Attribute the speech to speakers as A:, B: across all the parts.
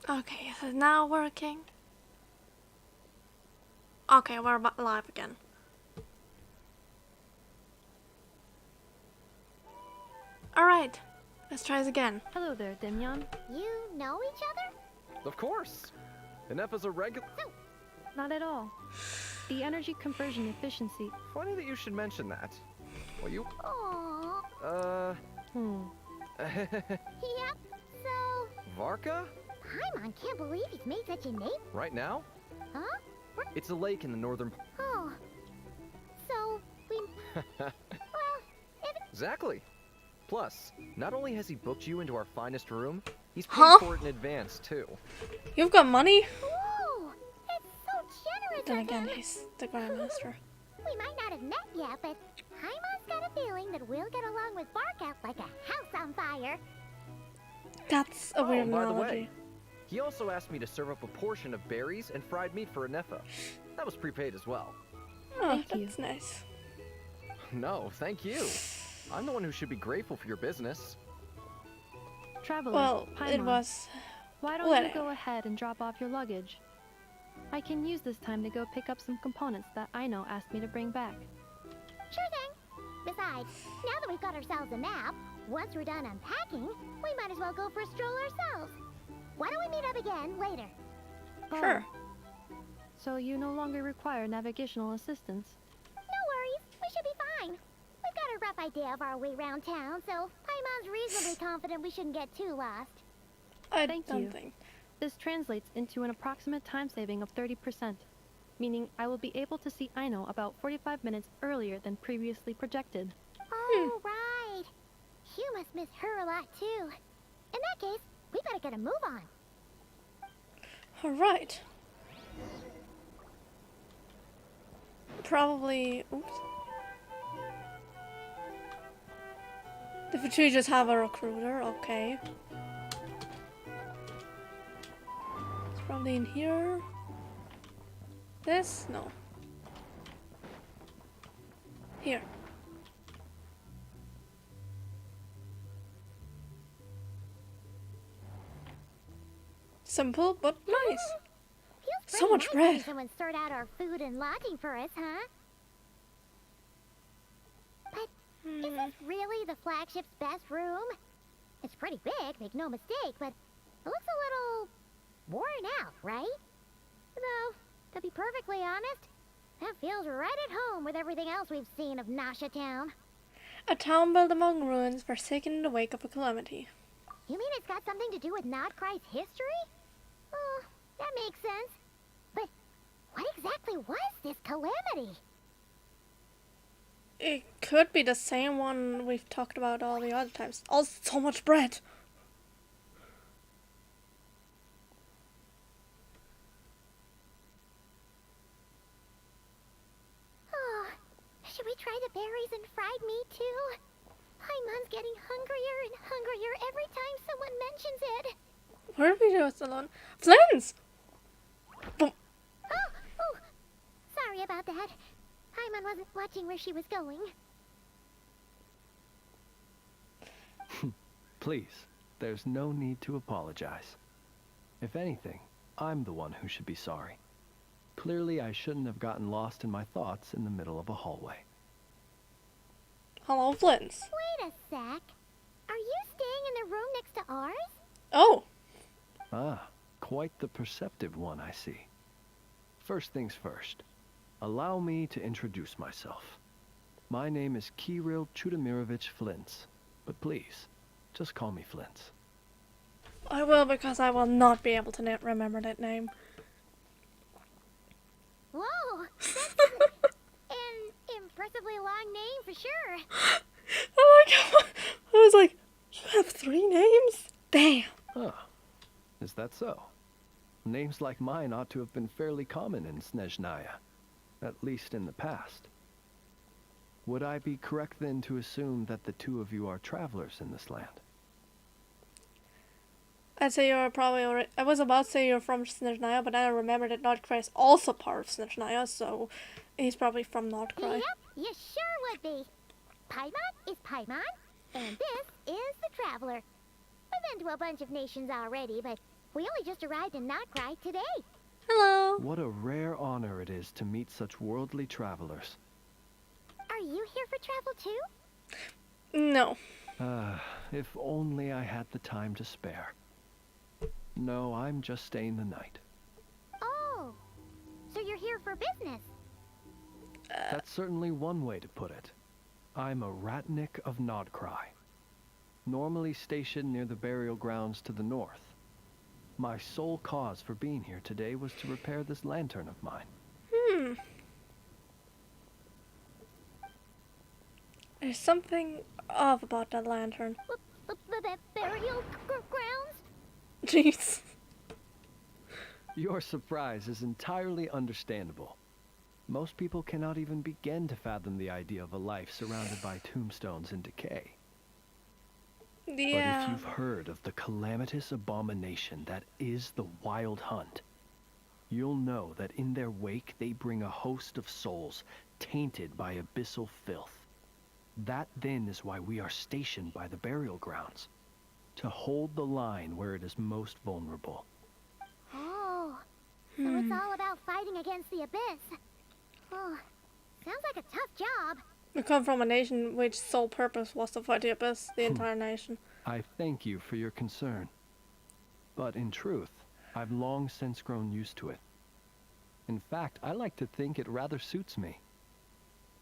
A: Okay, is it now working? Okay, we're live again. Alright, let's try this again.
B: Hello there, Demyon.
C: You know each other?
D: Of course. Inepa's a regular.
B: Not at all. The energy conversion efficiency.
D: Funny that you should mention that. Well, you.
C: Aww. Yep, so...
D: Varka?
C: Paimon can't believe he's made such a name.
D: Right now?
C: Huh?
D: It's a lake in the northern.
C: Oh. So, we... well, if...
D: Exactly. Plus, not only has he booked you into our finest room, he's paid
A: Huh?
D: for it in advance, too.
A: You've got money?
C: Whoa! It's so generous
A: Then
C: of
A: again,
C: him.
A: he's the Grandmaster.
C: We might not have met yet, but Paimon's got a feeling that we'll get along with Barkout like a house on fire.
A: That's a weird
D: by the
A: analogy.
D: way, he also asked me to serve up a portion of berries and fried meat for Inepa. That was prepaid as well.
A: Oh,
B: Thank you.
A: that's nice.
D: No, thank you. I'm the one who should be grateful for your business.
B: Traveler,
A: Well,
B: Paimon,
A: it was...
B: why don't
A: whatever.
B: you go ahead and drop off your luggage? I can use this time to go pick up some components that Aino asked me to bring back.
C: Sure thing. Besides, now that we've got ourselves a map, once we're done unpacking, we might as well go for a stroll ourselves. Why don't we meet up again later?
A: Sure.
B: So you no longer require navigational assistance.
C: No worries, we should be fine. We've got a rough idea of our way around town, so Paimon's reasonably confident we shouldn't get too lost.
A: I
B: Thank
A: don't
B: you.
A: think.
B: This translates into an approximate time saving of 30%, meaning I will be able to see Aino about 45 minutes earlier than previously projected.
C: Oh, right. You must miss her a lot, too. In that case, we better get a move on.
A: Alright. Probably... Oops. If we just have a recruiter, okay. It's probably in here. This? No. Here. Simple, but nice.
C: Feels
A: So
C: pretty
A: much
C: nice
A: bread.
C: having someone sort out our food and lodging for us, huh? But is this really the flagship's best room? It's pretty big, make no mistake, but it looks a little worn out, right? Though, to be perfectly honest, that feels right at home with everything else we've seen of Nasha Town.
A: A town built among ruins, forsaken in the wake of a calamity.
C: You mean it's got something to do with Nod Krai's history? Oh, that makes sense. But what exactly was this calamity?
A: It could be the same one we've talked about all the other times. Oh, so much bread!
C: Oh, should we try the berries and fried meat too? Paimon's getting hungrier and hungrier every time someone mentions it.
A: Where did we go alone? Flins! Boom.
C: Oh, sorry about that. Paimon wasn't watching where she was going.
E: Please, there's no need to apologize. If anything, I'm the one who should be sorry. Clearly, I shouldn't have gotten lost in my thoughts in the middle of a hallway.
A: Hello, Flins.
C: Wait a sec. Are you staying in the room next to ours?
A: Oh,
E: Ah, quite the perceptive one, I see. First things first, allow me to introduce myself. My name is Kirill Chudamirovich Flintz, but please, just call me Flintz.
A: I will, because I will not be able to remember that name.
C: Whoa, that's an impressively long name for sure.
A: Oh my god! I was like, you have 3 names? Damn.
E: Huh, is that so? Names like mine ought to have been fairly common in Snezhnaya, at least in the past. Would I be correct then to assume that the two of you are travelers in this land?
A: I'd say you're probably already... I was about to say you're from Snezhnaya, but then I remembered that Nordkrai is also part of Snezhnaya, so he's probably from Nordkrai.
C: Yep, you sure would be. Paimon is Paimon, and this is the Traveler. We've been to a bunch of nations already, but We only just arrived in Krai today.
A: Hello.
E: What a rare honor it is to meet such worldly travelers.
C: Are you here for travel too?
A: No.
E: If only I had the time to spare. No, I'm just staying the night.
C: Oh, so you're here for business.
E: That's certainly one way to put it. I'm a Ratnik of Krai, normally stationed near the burial grounds to the north. My sole cause for being here today was to repair this lantern of mine.
A: There's something off about that lantern.
C: The burial grounds?
A: Jeez.
E: Your surprise is entirely understandable. Most people cannot even begin to fathom the idea of a life surrounded by tombstones and decay.
A: Yeah.
E: But if you've heard of the calamitous abomination that is the Wild Hunt, you'll know that in their wake they bring a host of souls tainted by abyssal filth. That then is why we are stationed by the burial grounds, to hold the line where it is most vulnerable.
C: Oh, so it's all about fighting against the abyss. Oh, sounds like a tough job.
A: We come from a nation which sole purpose was to fight the abyss, the entire nation.
E: I thank you for your concern. But in truth, I've long since grown used to it. In fact, I like to think it rather suits me.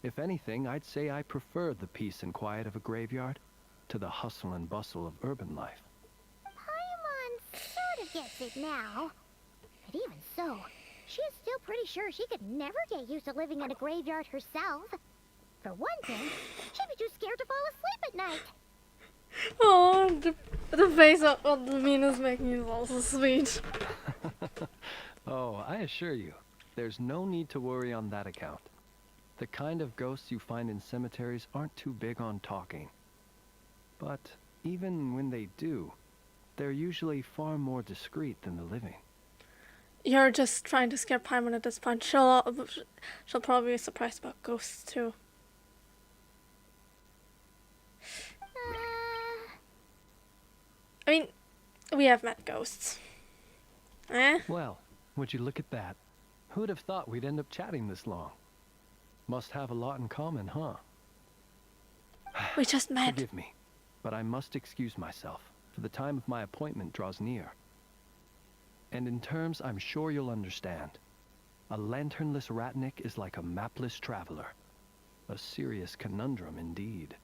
E: If anything, I'd say I prefer the peace and quiet of a graveyard to the hustle and bustle of urban life.
C: Paimon sort of gets it now. But even so, she is still pretty sure she could never get used to living in a graveyard herself. For one thing, she'd be too scared to fall asleep at night.
A: Oh, the face of the Venus making is also sweet.
E: Oh, I assure you, there's no need to worry on that account. The kind of ghosts you find in cemeteries aren't too big on talking. But even when they do, they're usually far more discreet than the living.
A: You're just trying to scare Paimon at this point. She'll probably be surprised about ghosts too. I mean, we have met ghosts. Eh?
E: Well, would you look at that? Who'd have thought we'd end up chatting this long? Must have a lot in common, huh?
A: We just met.
E: Forgive me, but I must excuse myself, for the time of my appointment draws near. And in terms I'm sure you'll understand, a lanternless Ratnik is like a mapless traveler. A serious conundrum indeed.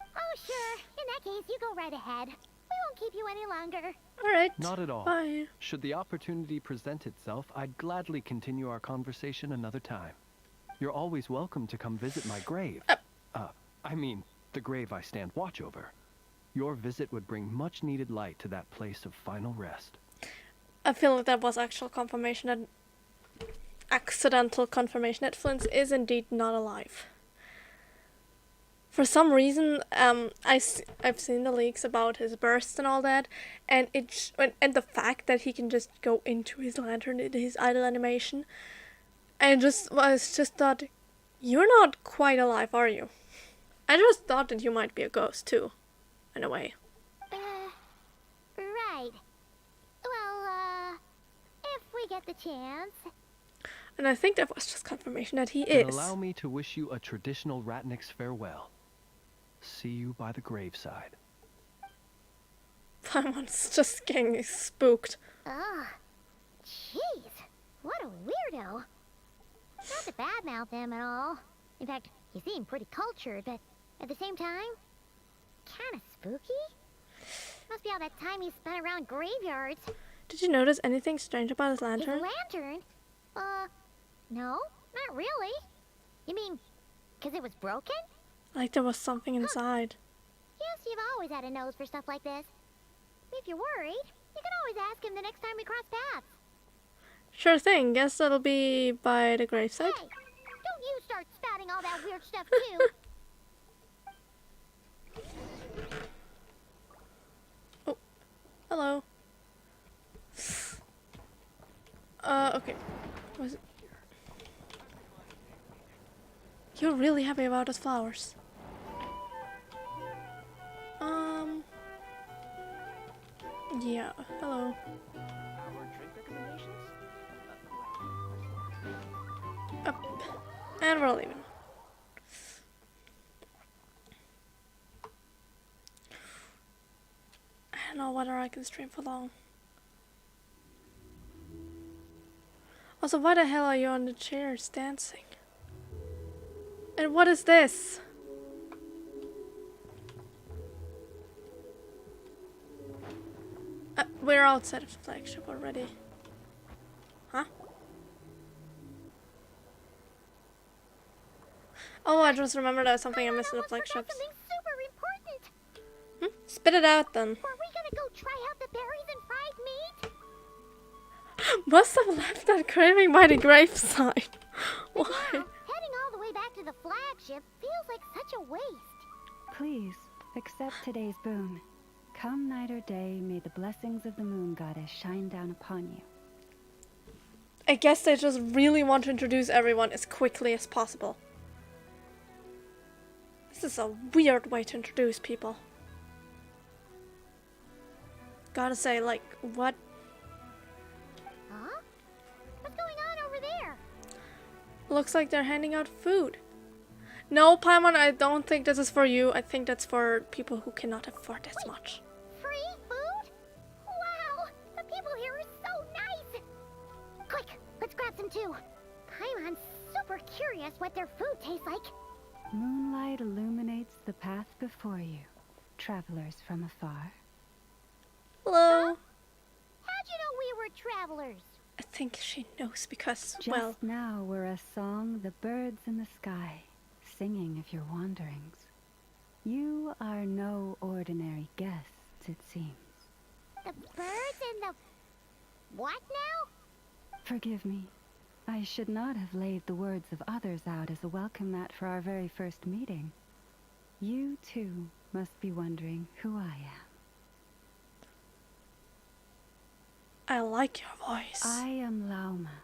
C: Oh, sure. In that case, you go right ahead. We won't keep you any longer.
A: Alright.
E: Not at all.
A: Bye.
E: Should the opportunity present itself, I'd gladly continue our conversation another time. You're always welcome to come visit my grave. I mean, the grave I stand watch over. Your visit would bring much needed light to that place of final rest.
A: I feel like that was actual confirmation that accidental confirmation that Flint is indeed not alive. For some reason, I've seen the leaks about his burst and all that, and and the fact that he can just go into his lantern, into his idle animation, and just thought, you're not quite alive, are you? I just thought that you might be a ghost too, in a way.
C: Right. Well, if we get the chance.
A: And I think that was just confirmation that he
E: Then
A: is.
E: allow me to wish you a traditional Ratnik's farewell. See you by the graveside.
A: Paimon's just getting spooked.
C: Ugh. Jeez. What a weirdo. Not to badmouth him at all. In fact, he seemed pretty cultured, but at the same time, kinda spooky. Must be all that time he spent around graveyards.
A: Did you notice anything strange about his
C: His
A: lantern?
C: lantern? No, not really. You mean, 'cause it was broken?
A: Like there was something inside.
C: Yes, you've always had a nose for stuff like this. If you're worried, you can always ask him the next time we cross paths.
A: Sure thing. Guess that'll be by the graveside.
C: Hey, don't you start spouting all that weird stuff too.
A: Oh, hello. Okay. Was it? You're really happy about those flowers. Yeah. Hello. And we're leaving. I don't know whether I can stream for long. Also, why the hell are you on the chairs dancing? And what is this? We're outside of the flagship already. Huh? Oh, I just remembered there was something I missed in the flagships.
C: Something super important.
A: Spit it out then.
C: Were we gonna go try out the berries and fried meat?
A: Must have left that craving by the graveside. Why?
C: Heading all the way back to the flagship feels like such a waste.
F: Please, accept today's boon. Come night or day, may the blessings of the moon goddess shine down upon you.
A: I guess they just really want to introduce everyone as quickly as possible. This is a weird way to introduce people. Gotta say, like, what?
C: Huh? What's going on over there?
A: Looks like they're handing out food. No, Paimon, I don't think this is for you. I think that's for people who cannot afford as much.
C: Free food? Wow! The people here are so nice! Quick, let's grab some too. Paimon's super curious what their food tastes like.
F: Moonlight illuminates the path before you, travelers from afar.
A: Hello.
C: How'd you know we were travelers?
A: I think she knows because,
F: Just
A: well,
F: now were a song the birds in the sky, singing of your wanderings. You are no ordinary guests, it seems.
C: The birds and the... what now?
F: Forgive me. I should not have laid the words of others out as a welcome mat for our very first meeting. You, too, must be wondering who I am.
A: I like your voice.
F: I am Lauma,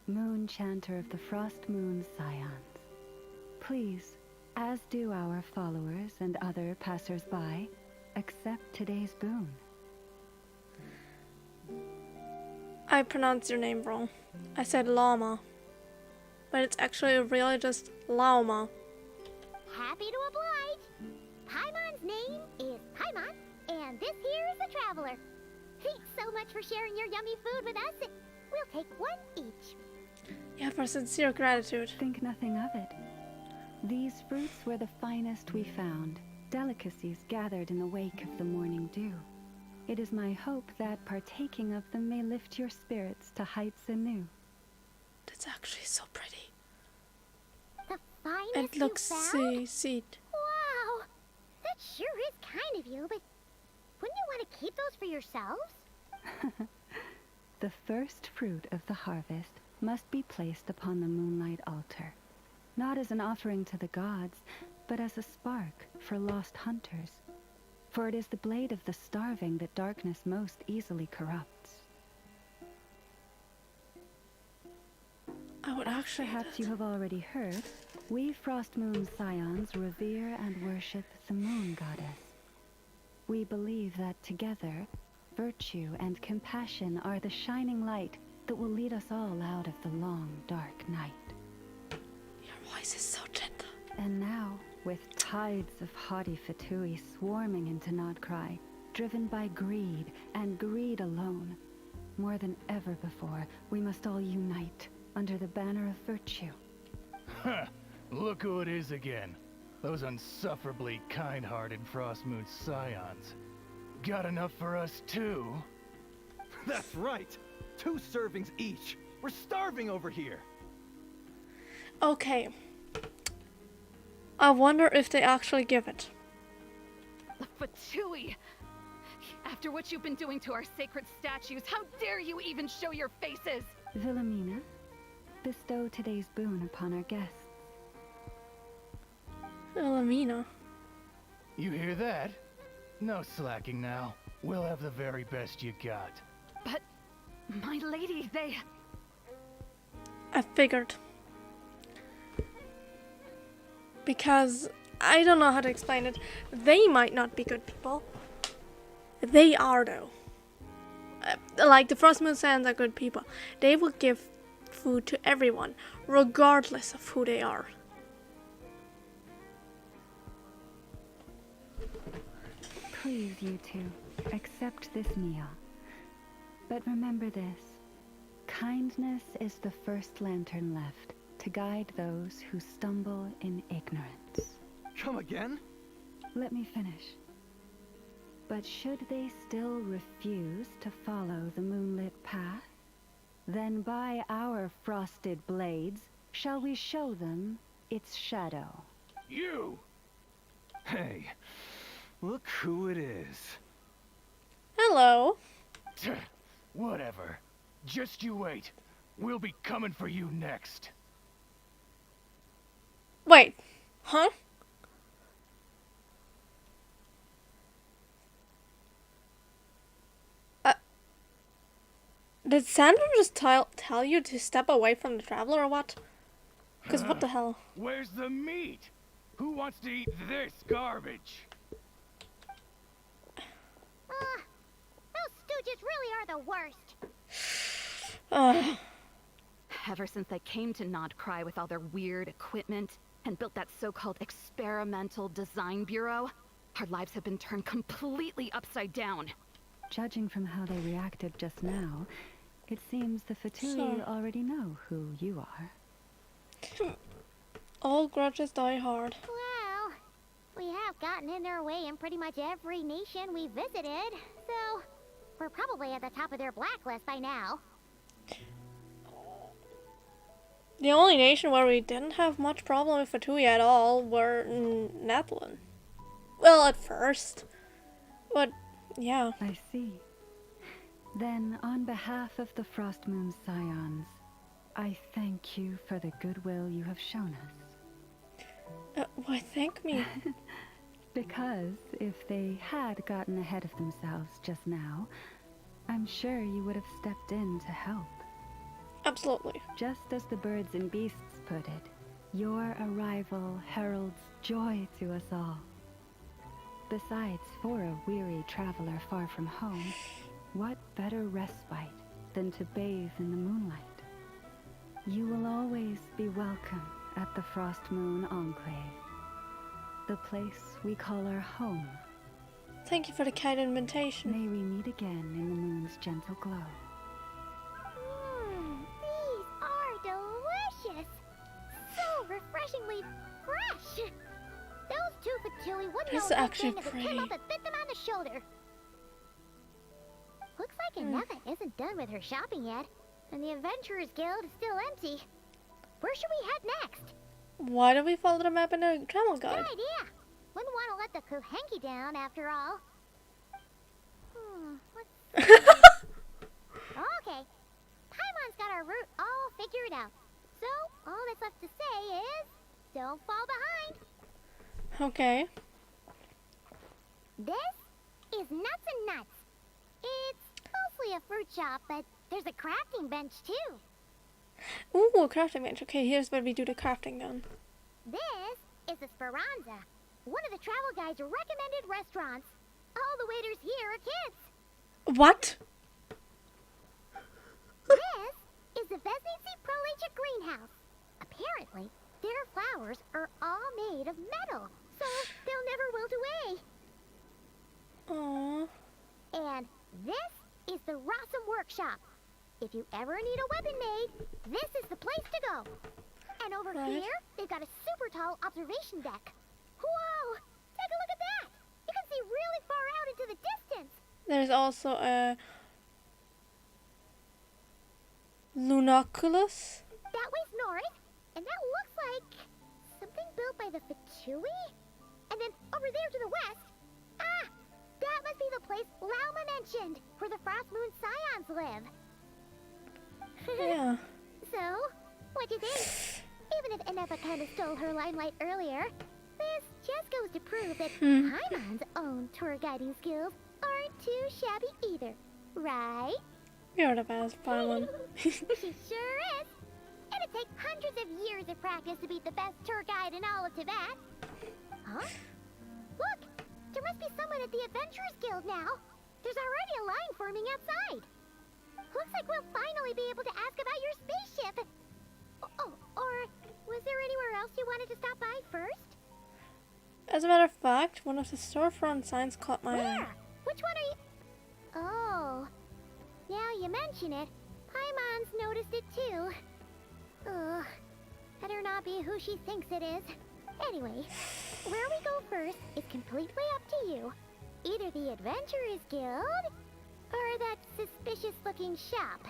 F: moon chanter of the Frost Moon Scions. Please, as do our followers and other passers-by, accept today's boon.
A: I pronounced your name wrong. I said llama. But it's actually really just Lauma.
C: Happy to oblige. Paimon's name is Paimon, and this here is the traveler. Thanks so much for sharing your yummy food with us. We'll take one each.
A: You have our sincere gratitude.
F: Think nothing of it. These fruits were the finest we found, delicacies gathered in the wake of the morning dew. It is my hope that partaking of them may lift your spirits to heights anew.
A: That's actually so pretty.
C: The finest
A: It looks
C: you found?
A: seed.
C: Wow, that sure is kind of you, but wouldn't you want to keep those for yourselves?
F: The first fruit of the harvest must be placed upon the moonlight altar, not as an offering to the gods, but as a spark for lost hunters. For it is the blade of the starving that darkness most easily corrupts.
A: I would actually
F: Perhaps you have already heard, we Frost Moon Scions revere and worship the moon goddess. We believe that together, virtue and compassion are the shining light that will lead us all out of the long, dark night.
A: Your voice is so gentle.
F: And now, with tides of haughty Fatui swarming into Krai, driven by greed, and greed alone, more than ever before, we must all unite under the banner of virtue.
G: Huh, look who it is again. Those unsufferably kind-hearted Frost Moon Scions. Got enough for us too?
D: That's right. 2 servings each. We're starving over here.
A: Okay. I wonder if they actually give it.
H: Fatui! After what you've been doing to our sacred statues, how dare you even show your faces?
F: Wilhelmina, bestow today's boon upon our guests.
A: Wilhelmina.
G: You hear that? No slacking now. We'll have the very best you got.
H: But, my lady, they...
A: I figured. Because I don't know how to explain it. They might not be good people. They are though. Like the Frost Moon Sands are good people. They will give food to everyone, regardless of who they are.
F: Please, you two, accept this meal. But remember this. Kindness is the first lantern left to guide those who stumble in ignorance.
D: Come again?
F: Let me finish. But should they still refuse to follow the moonlit path, then by our frosted blades shall we show them its shadow.
G: You!
E: Hey, look who it is.
A: Hello.
G: Whatever. Just you wait. We'll be coming for you next.
A: Wait. Huh? Did Sandra just tell you to step away from the traveler or what? Because what the hell?
G: Where's the meat? Who wants to eat this garbage?
C: Those stooges really are the worst.
H: Ever since they came to Nod Krai with all their weird equipment and built that so-called experimental design bureau, our lives have been turned completely upside down.
F: Judging from how they reacted just now, it seems the Fatui
A: So-
F: already know who you are.
A: All grudges die hard.
C: Well, we have gotten in their way in pretty much every nation we visited, so we're probably at the top of their blacklist by now.
A: The only nation where we didn't have much problem with Fatui at all were Netherlands. Well, at first. But, yeah.
F: I see. Then, on behalf of the Frost Moon Scions, I thank you for the goodwill you have shown us.
A: Why thank me?
F: Because if they had gotten ahead of themselves just now, I'm sure you would have stepped in to help.
A: Absolutely.
F: Just as the birds and beasts put it, your arrival heralds joy to us all. Besides, for a weary traveler far from home, what better respite than to bathe in the moonlight? You will always be welcome at the Frost Moon Enclave, the place we call our home.
A: Thank you for the kind invitation.
F: May we meet again in the moon's gentle glow.
C: These are delicious! So refreshingly fresh! Those two Fatui wouldn't
A: This
C: know
A: is
C: a
A: actually
C: thing if it
A: pretty.
C: came up and bit them on the shoulder. Looks like Anefa isn't done with her shopping yet, and the Adventurers Guild is still empty. Where should we head next?
A: Why do we follow the map in the travel guide?
C: Good idea. Wouldn't want to let the Kuhenki down after all. Let's see. Okay. Paimon's got our route all figured out. So, all that's left to say is, don't fall behind.
A: Okay.
C: This is Nuts and Nuts. It's mostly a fruit shop, but there's a crafting bench too.
A: Ooh, a crafting bench. Okay, here's where we do the crafting then.
C: This is the Speranza, one of the travel guide's recommended restaurants. All the waiters here are kids.
A: What?
C: This is the Vesnici Prolicha greenhouse. Apparently, their flowers are all made of metal, so they'll never wilt away.
A: Aww.
C: And this is the Rossum Workshop. If you ever need a weapon made, this is the place to go. And over
A: Right.
C: here, they've got a super tall observation deck. Whoa! Take a look at that! You can see really far out into the distance.
A: There's also a Lunoculus.
C: That way's north, and that looks like something built by the Fatui. And then over there to the west, that must be the place Lauma mentioned, where the Frost Moon Scions live.
A: Yeah.
C: So, what do you think? Even if Anefa kind of stole her limelight earlier, this just goes to prove that Paimon's own tour guiding skills aren't too shabby either, right?
A: You're the best, Paimon.
C: She sure is. It'd take hundreds of years of practice to beat the best tour guide in all of Tibet. Huh? Look, there must be someone at the Adventurers Guild now. There's already a line forming outside. Looks like we'll finally finally be able to ask about your spaceship. Oh, or was there anywhere else you wanted to stop by first?
A: As a matter of fact, one of the storefront signs caught my eye.
C: Where? Which one are you? Oh, now you mention it, Paimon's noticed it too. Ugh, better not be who she thinks it is. Anyway, where we go first is completely up to you. Either the Adventurers Guild, or that suspicious-looking shop.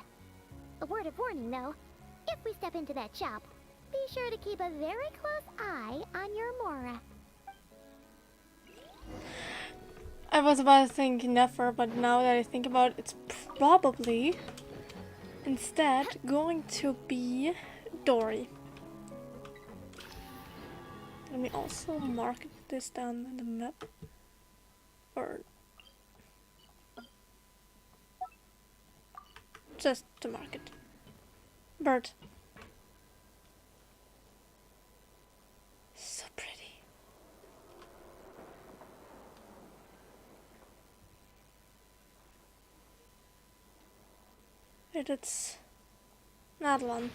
C: A word of warning, though. If we step into that shop, be sure to keep a very close eye on your Mora.
A: I was about to think Nefer, but now that I think about it, it's probably instead going to be Dory. Let me also mark this down in the map. Or just to mark it. Bird. So pretty. Wait, it's not one.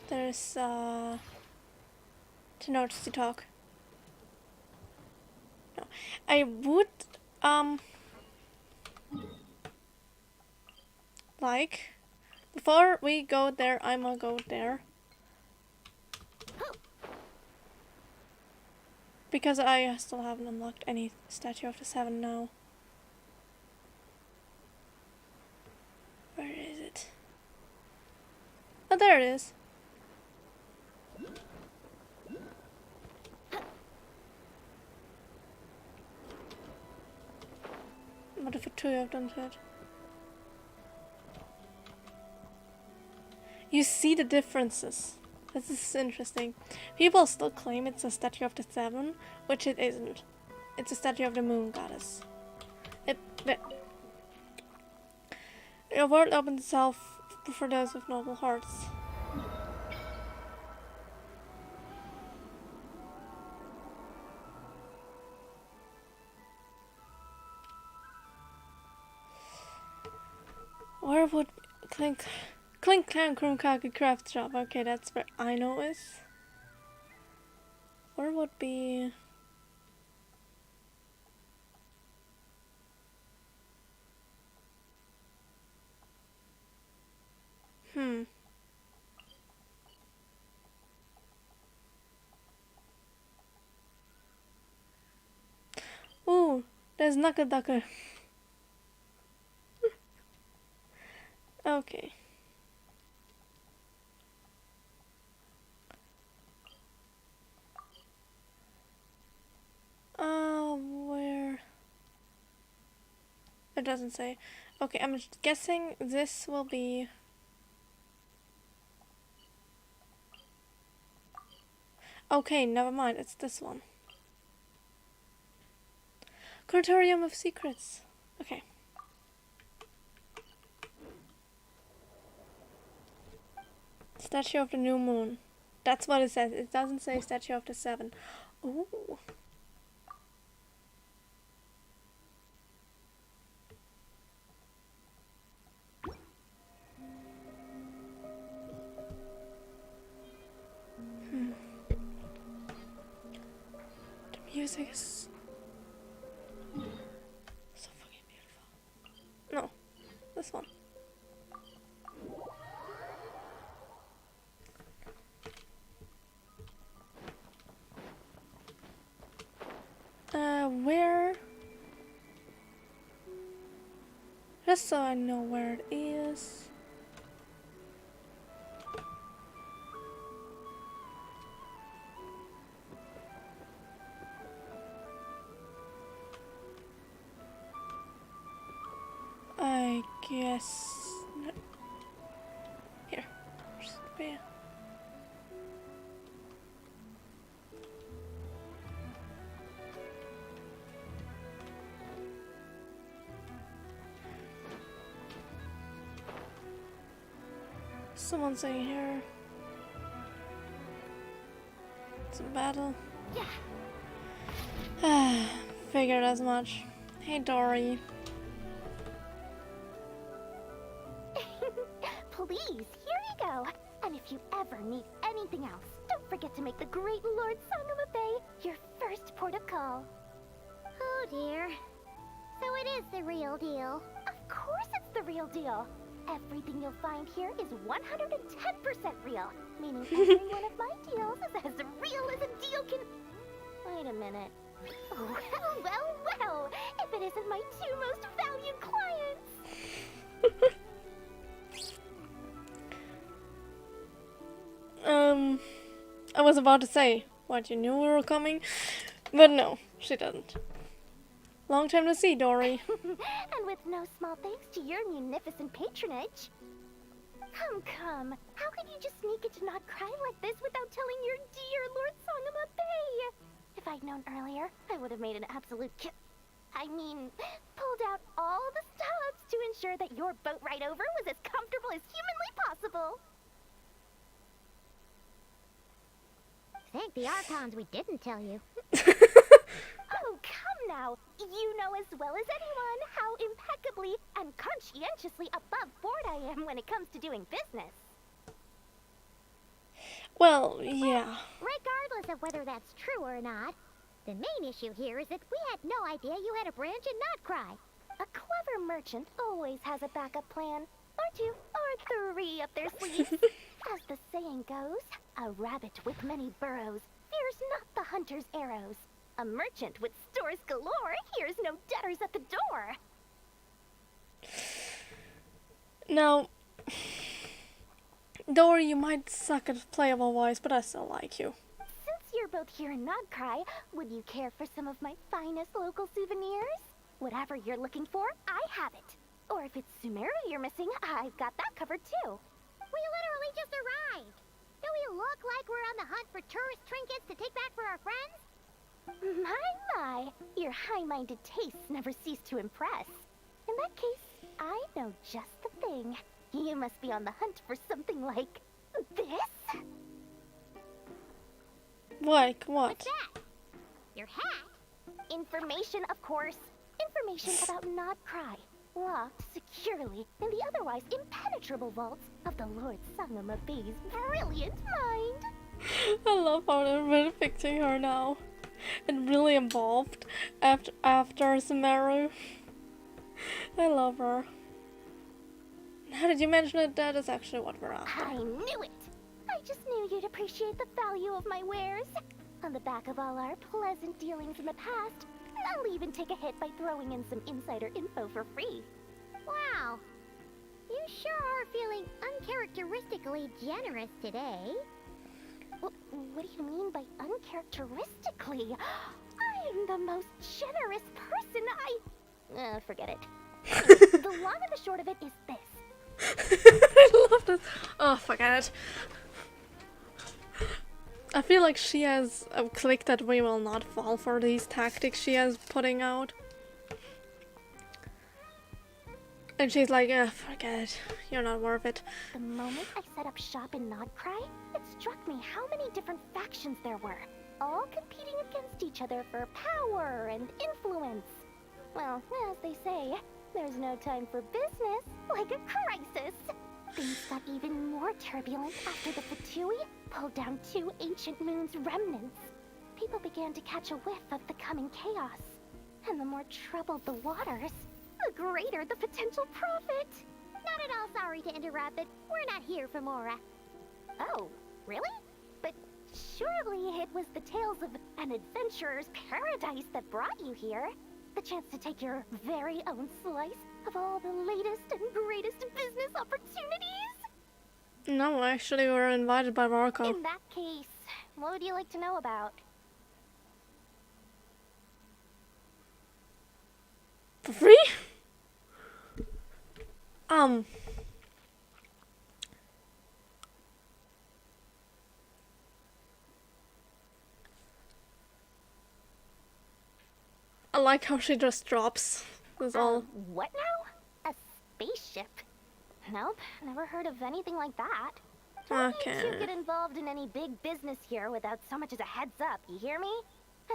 A: There's to notice to talk. No. I would like before we go there, I'ma go there. Because I still haven't unlocked any Statue of the Seven now. Where is it? Oh, there it is. What if two of them said? You see the differences. This is interesting. People still claim it's a statue of the Seven, which it isn't. It's a statue of the Moon Goddess. Your world opens itself for those with noble hearts. Where would Clink Clan Krumkaki Craft Shop? Okay, that's where I know is. Where would be Ooh, there's Knuckle Ducker. Okay. Where? It doesn't say. Okay, I'm guessing this will be. Okay, never mind. It's this one. Curatorium of Secrets. Okay. Statue of the New Moon. That's what it says. It doesn't say Statue of the Seven. Ooh. The music is so fucking beautiful. No, this one. Where? Just so I know where it is. I guess. No. Here. Just be. Someone's saying here. It's a battle. Figured as much. Hey, Dory.
C: please, here you go. And if you ever need anything else, don't forget to make the great Lord Sangama Bay your first port of call. Oh dear. So it is the real deal. Of course it's the real deal. Everything you'll find here is 110% real, meaning every one of my deals is as real as a deal can... Wait a minute. Oh, well, if it isn't my two most valued clients.
A: I was about to say, what, you knew we were coming? But no, she didn't. Long time to see, Dory.
C: And with no small thanks to your munificent patronage. Come. How could you just sneak into Not Cry like this without telling your dear Lord Sangama Bay? If I'd known earlier, I would have made an absolute pulled out all the stops to ensure that your boat ride over was as comfortable as humanly possible. Thank the Archons we didn't tell you. Oh, come now. You know as well as anyone how impeccably and conscientiously above board I am when it comes to doing business.
A: Well, yeah.
C: Regardless of whether that's true or not, the main issue here is that we had no idea you had a branch in Not Cry. A clever merchant always has a backup plan, or two, or three up their sleeves. As the saying goes, a rabbit with many burrows fears not the hunter's arrows. A merchant with stores galore hears no debtors at the door.
A: Now, Dory, you might suck at playable voice, but I still like you.
C: Since you're both here in Not Cry, would you care for some of my finest local souvenirs? Whatever you're looking for, I have it. Or if it's Sumeru you're missing, I've got that covered too. We literally just arrived. Do we look like we're on the hunt for tourist trinkets to take back for our friends? My, your high-minded tastes never cease to impress. In that case, I know just the thing. You must be on the hunt for something like this?
A: Like what?
C: What's that? Your hat? Information, of course. Information about Not Cry. Locked securely in the otherwise impenetrable vaults of the Lord Sangama Bay's brilliant mind.
A: I love how they're depicting her now. And really involved after Sumeru. I love her. Now that you mention it, that is actually what we're after.
C: I knew it! I just knew you'd appreciate the value of my wares. On the back of all our pleasant dealings in the past, I'll even take a hit by throwing in some insider info for free. Wow. You sure are feeling uncharacteristically generous today. What do you mean by uncharacteristically? I'm the most generous person forget it. The long and the short of it is this.
A: I love this. Oh, forget it. I feel like she has clicked that we will not fall for these tactics she is putting out. And she's like, forget it. You're not worth it.
C: The moment I set up shop in Not Cry, it struck me how many different factions there were, all competing against each other for power and influence. Well, as they say, there's no time for business like a crisis. Things got even more turbulent after the Fatui pulled down 2 ancient moon's remnants. People began to catch a whiff of the coming chaos. And the more troubled the waters, the greater the potential profit. Not at all sorry to interrupt, but we're not here for Mora. Oh, really? But surely it was the tales of an adventurer's paradise that brought you here. The chance to take your very own slice of all the latest and greatest business opportunities?
A: No, actually we were invited by Marco.
C: In that case, what would you like to know about?
A: For free? I like how she just drops. That's all.
C: What now? A spaceship? Nope, never heard of anything like that. Don't need to get involved in any big business here without so much as a heads up, you hear me?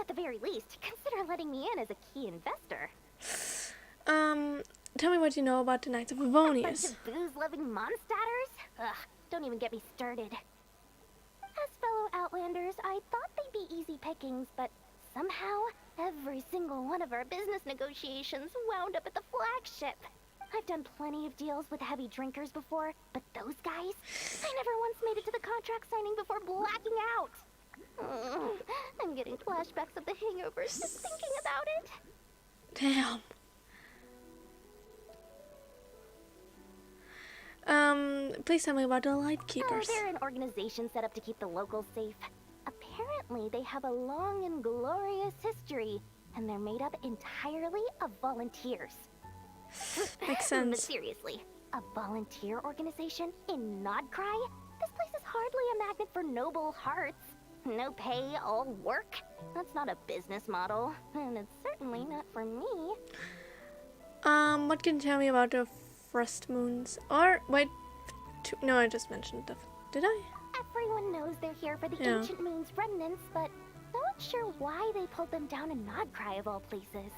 C: At the very least, consider letting me in as a key investor.
A: Tell me what you know about the Knights of
C: Bunch
A: Favonius.
C: of booze-loving monsters? Ugh, don't even get me started. As fellow Outlanders, I thought they'd be easy pickings, but somehow, every single one of our business negotiations wound up at the flagship. I've done plenty of deals with heavy drinkers before, but those guys, I never once made it to the contract signing before blacking out. I'm getting flashbacks of the hangovers just thinking about it.
A: Damn. Please tell me about the Lightkeepers.
C: Oh, they're an organization set up to keep the locals safe. Apparently, they have a long and glorious history, and they're made up entirely of volunteers.
A: Makes
C: But
A: sense.
C: seriously, a volunteer organization in Nodcry? This place is hardly a magnet for noble hearts. No pay, all work? That's not a business model, and it's certainly not for me.
A: What can you tell me about the Frost Moons? Or, wait, no, I just mentioned the, did I?
C: Everyone knows they're here for the
A: Yeah.
C: ancient moon's remnants, but no one's sure why they pulled them down in Nodcry of all places.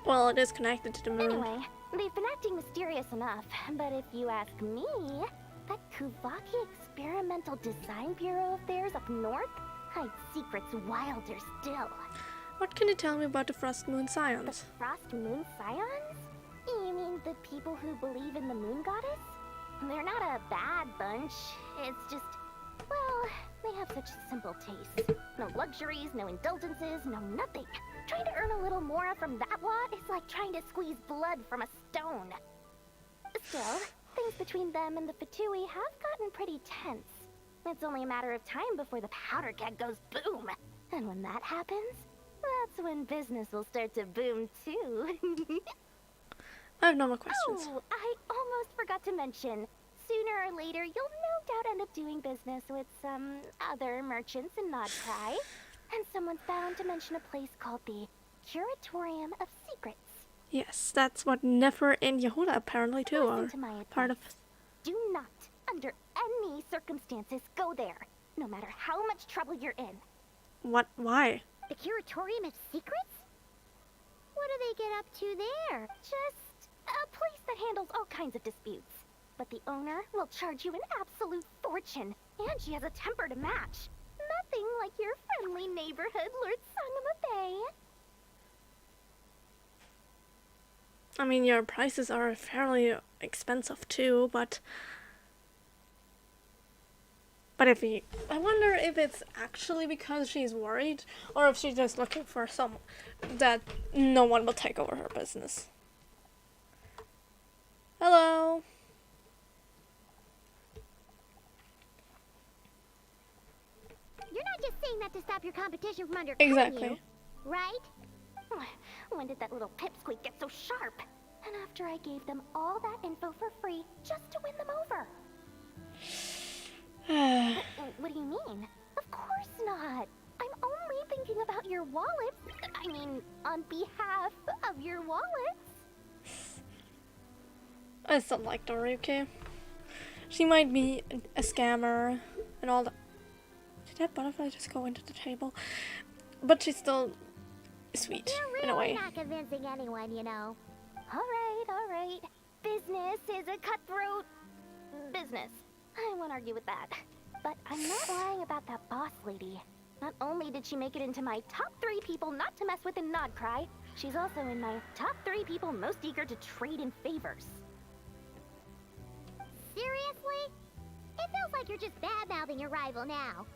A: Well, it is connected to the moon.
C: Anyway, they've been acting mysterious enough, but if you ask me, that Kuvaki Experimental Design Bureau of theirs up north hides secrets wilder still.
A: What can you tell me about the Frost Moon
C: The
A: Scions?
C: Frost Moon Scions? You mean the people who believe in the moon goddess? They're not a bad bunch. It's just, well, they have such simple tastes. No luxuries, no indulgences, no nothing. Trying to earn a little more from that lot is like trying to squeeze blood from a stone. Still, things between them and the Fatui have gotten pretty tense. It's only a matter of time before the powder keg goes boom. And when that happens, that's when business will start to boom too.
A: I have no more questions.
C: Oh, I almost forgot to mention. Sooner or later, you'll no doubt end up doing business with some other merchants in Nodcry. And someone's bound to mention a place called the Curatorium of Secrets.
A: Yes, that's what Nefer and Yehuda apparently too
C: Listen
A: are
C: to my
A: part of.
C: advice. Do not, under any circumstances, go there, no matter how much trouble you're in.
A: What? Why?
C: The Curatorium of Secrets? What do they get up to there? Just a place that handles all kinds of disputes. But the owner will charge you an absolute fortune, and she has a temper to match. Nothing like your friendly neighborhood, Lord Sangama Bay.
A: I mean, your prices are fairly expensive too, but if he, I wonder if it's actually because she's worried, or if she's just looking for some that no one will take over her business. Hello.
C: You're not just saying that to stop your competition from undercutting
A: Exactly.
C: you, right? When did that little pipsqueak get so sharp? And after I gave them all that info for free just to win them over. What do you mean? Of course not. I'm only thinking about your wallets. I mean, on behalf of your wallets.
A: I still like Dory, okay? She might be a scammer and all that. Did that butterfly just go into the table? But she's still sweet
C: You're
A: in a
C: really
A: way.
C: not convincing anyone, you know. All right. Business is a cutthroat business. I won't argue with that. But I'm not lying about that boss lady. Not only did she make it into my top 3 people not to mess with in Nodcry, she's also in my top 3 people most eager to trade in favors. Seriously? It feels like you're just bad-mouthing your rival now.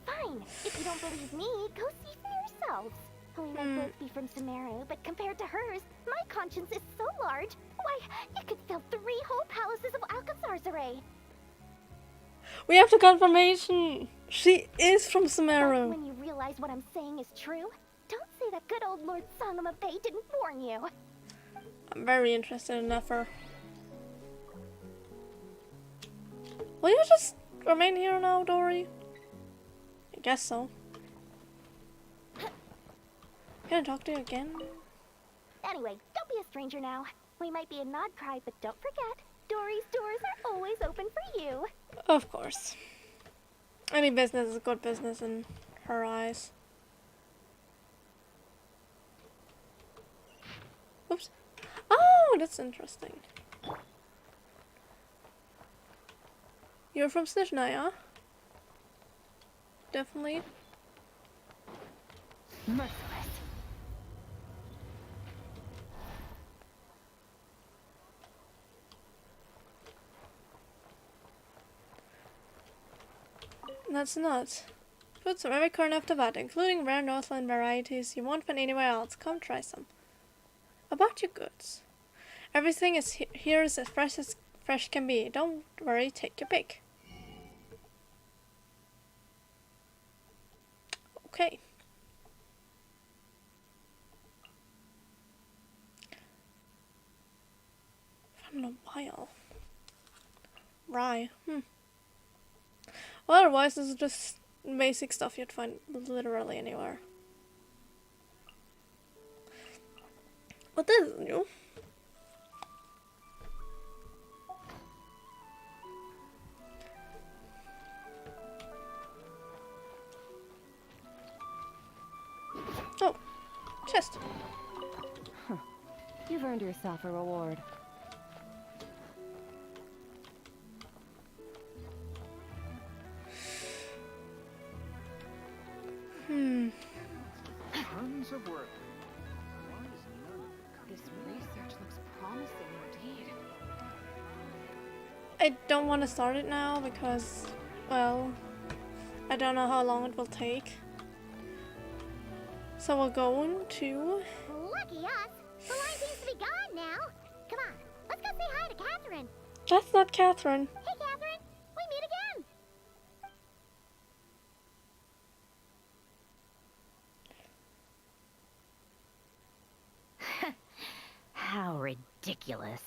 C: Fine. If you don't believe me, go see for yourselves. We might both be from Sumeru, but compared to hers, my conscience is so large. Why, you could fill 3 whole palaces of Alcazar's array.
A: We have the confirmation. She is from
C: But
A: Sumeru.
C: when you realize what I'm saying is true, don't say that good old Lord Sangama Bay didn't warn you.
A: I'm very interested in Nefer. Will you just remain here now, Dory? I guess so. Can I talk to you again?
C: Anyway, don't be a stranger now. We might be in Nodcry, but don't forget, Dory's doors are always open for you.
A: Of course. Any business is good business in her eyes. Oops. Oh, that's interesting. You're from Snezhnaya? Definitely.
H: Merciless.
A: That's nuts. Foods from every corner of the world, including rare Northland varieties you won't find anywhere else. Come try some. About your goods. Everything is here is as fresh can be. Don't worry, take your pick. Okay. From the wild. Rye. Well, otherwise, this is just basic stuff you'd find literally anywhere. But this is new. Oh, chest.
I: You've earned yourself a reward.
J: Tons of work.
H: This research looks promising indeed.
A: I don't want to start it now because, well, I don't know how long it will take. So we're going to...
C: Lucky us! The line seems to be gone now. Come on, let's go say hi to Catherine.
A: That's not Catherine.
C: Hey, Catherine, we meet again.
I: How ridiculous.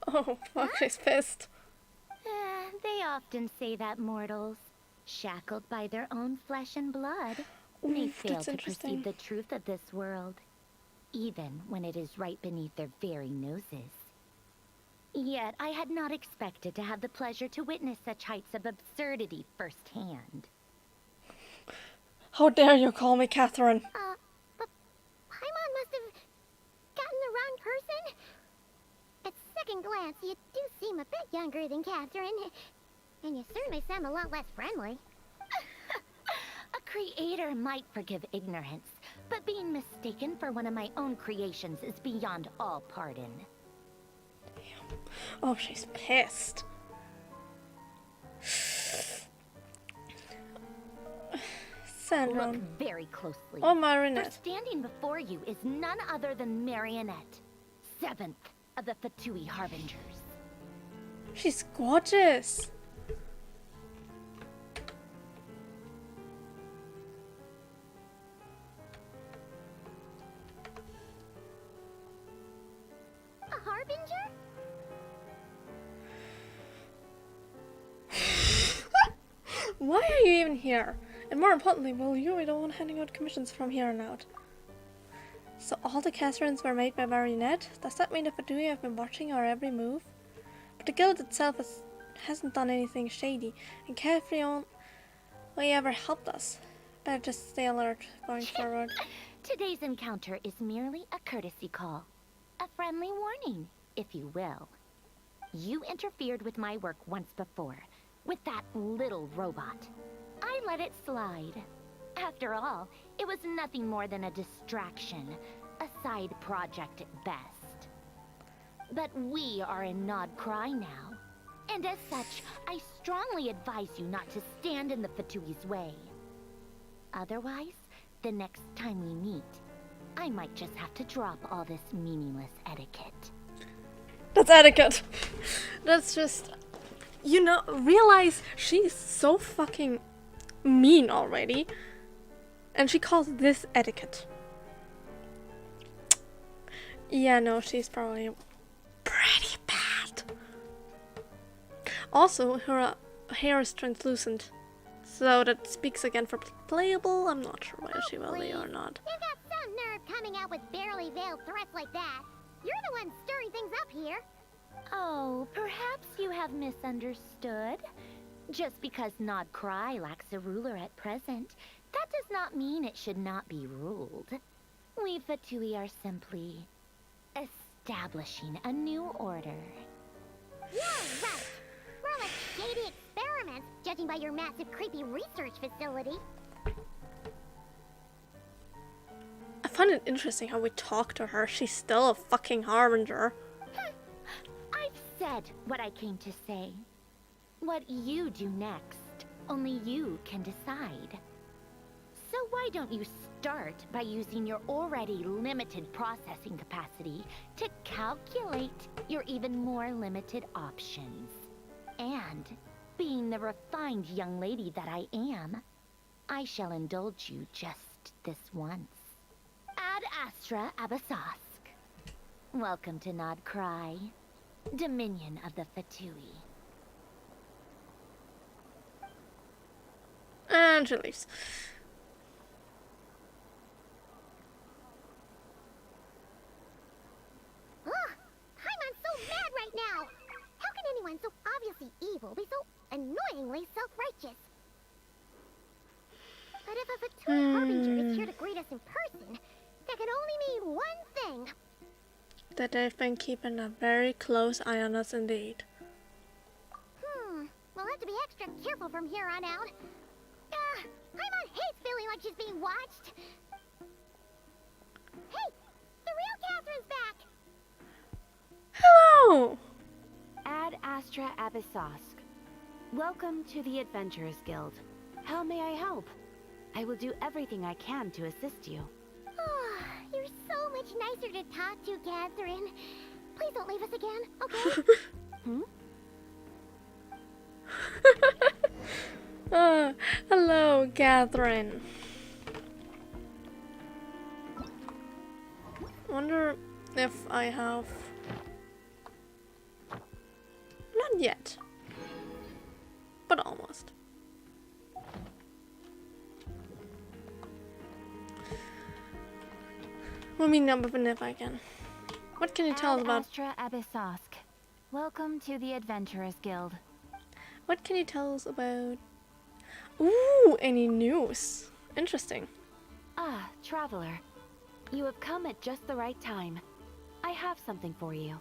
A: Oh, fuck, she's pissed.
C: They often say that mortals, shackled by their own flesh and blood, may
A: Oof,
C: fail
A: that's
C: to
A: interesting.
C: perceive the truth of this world, even when it is right beneath their very noses. Yet I had not expected to have the pleasure to witness such heights of absurdity firsthand.
A: How dare you call me Catherine?
C: But Paimon must have gotten the wrong person. At second glance, you do seem a bit younger than Catherine. And you certainly sound a lot less friendly. A creator might forgive ignorance, but being mistaken for one of my own creations is beyond all pardon.
A: Oh, she's pissed. Sandra.
C: Look very closely.
A: Oh,
C: For
A: Marinette.
C: standing before you is none other than Marionette, 7th of the Fatui Harbingers.
A: She's gorgeous.
C: A Harbinger?
A: Why are you even here? And more importantly, will you be the one handing out commissions from here on out? So all the Catherines were made by Marinette? Does that mean the Fatui have been watching our every move? But the guild itself hasn't done anything shady, and Catherine only ever helped us. Better just stay alert going forward.
C: Today's encounter is merely a courtesy call. A friendly warning, if you will. You interfered with my work once before, with that little robot. I let it slide. After all, it was nothing more than a distraction, a side project at best. But we are in Nod Krai now, and as such, I strongly advise you not to stand in the Fatui's way. Otherwise, the next time we meet, I might just have to drop all this meaningless etiquette.
A: That's etiquette. That's just... You know, realize she's so fucking mean already. And she calls this etiquette. Yeah, no, she's probably pretty bad. Also, her hair is translucent. So that speaks again for playable. I'm not sure whether she will be or not.
C: You've got some nerve coming out with barely veiled threats like that. You're the one stirring things up here. Oh, perhaps you have misunderstood. Just because Nod Krai lacks a ruler at present, that does not mean it should not be ruled. We Fatui are simply establishing a new order. You're right. more like shady experiments, judging by your massive, creepy research facility.
A: I find it interesting how we talk to her. She's still a fucking harbinger.
C: I've said what I came to say. What you do next, only you can decide. So why don't you start by using your already limited processing capacity to calculate your even more limited options? And, being the refined young lady that I am, I shall indulge you just this once. Ad Astra Abasask. Welcome to Nod Krai, Dominion of the Fatui.
A: And she leaves.
C: Ugh! Paimon's so mad right now! How can anyone so obviously evil be so annoyingly self-righteous? But if a Fatui Harbinger is here to greet us in person, that can only mean one thing.
A: That they've been keeping a very close eye on us indeed.
C: We'll have to be extra careful from here on out. Paimon hates feeling like she's being watched. Hey! The real Catherine's back!
A: Hello!
I: Ad Astra Abyssosque. Welcome to the Adventurers Guild. How may I help? I will do everything I can to assist you.
C: You're so much nicer to talk to, Catherine. Please don't leave us again, okay?
A: Hello, Catherine. Wonder if I have... Not yet. But almost. We'll meet up with if I can. What can you tell us about...
I: Astra Abyssosque. Welcome to the Adventurers Guild.
A: What can you tell us about... Ooh, any news? Interesting.
I: Ah, traveler. You have come at just the right time. I have something for you.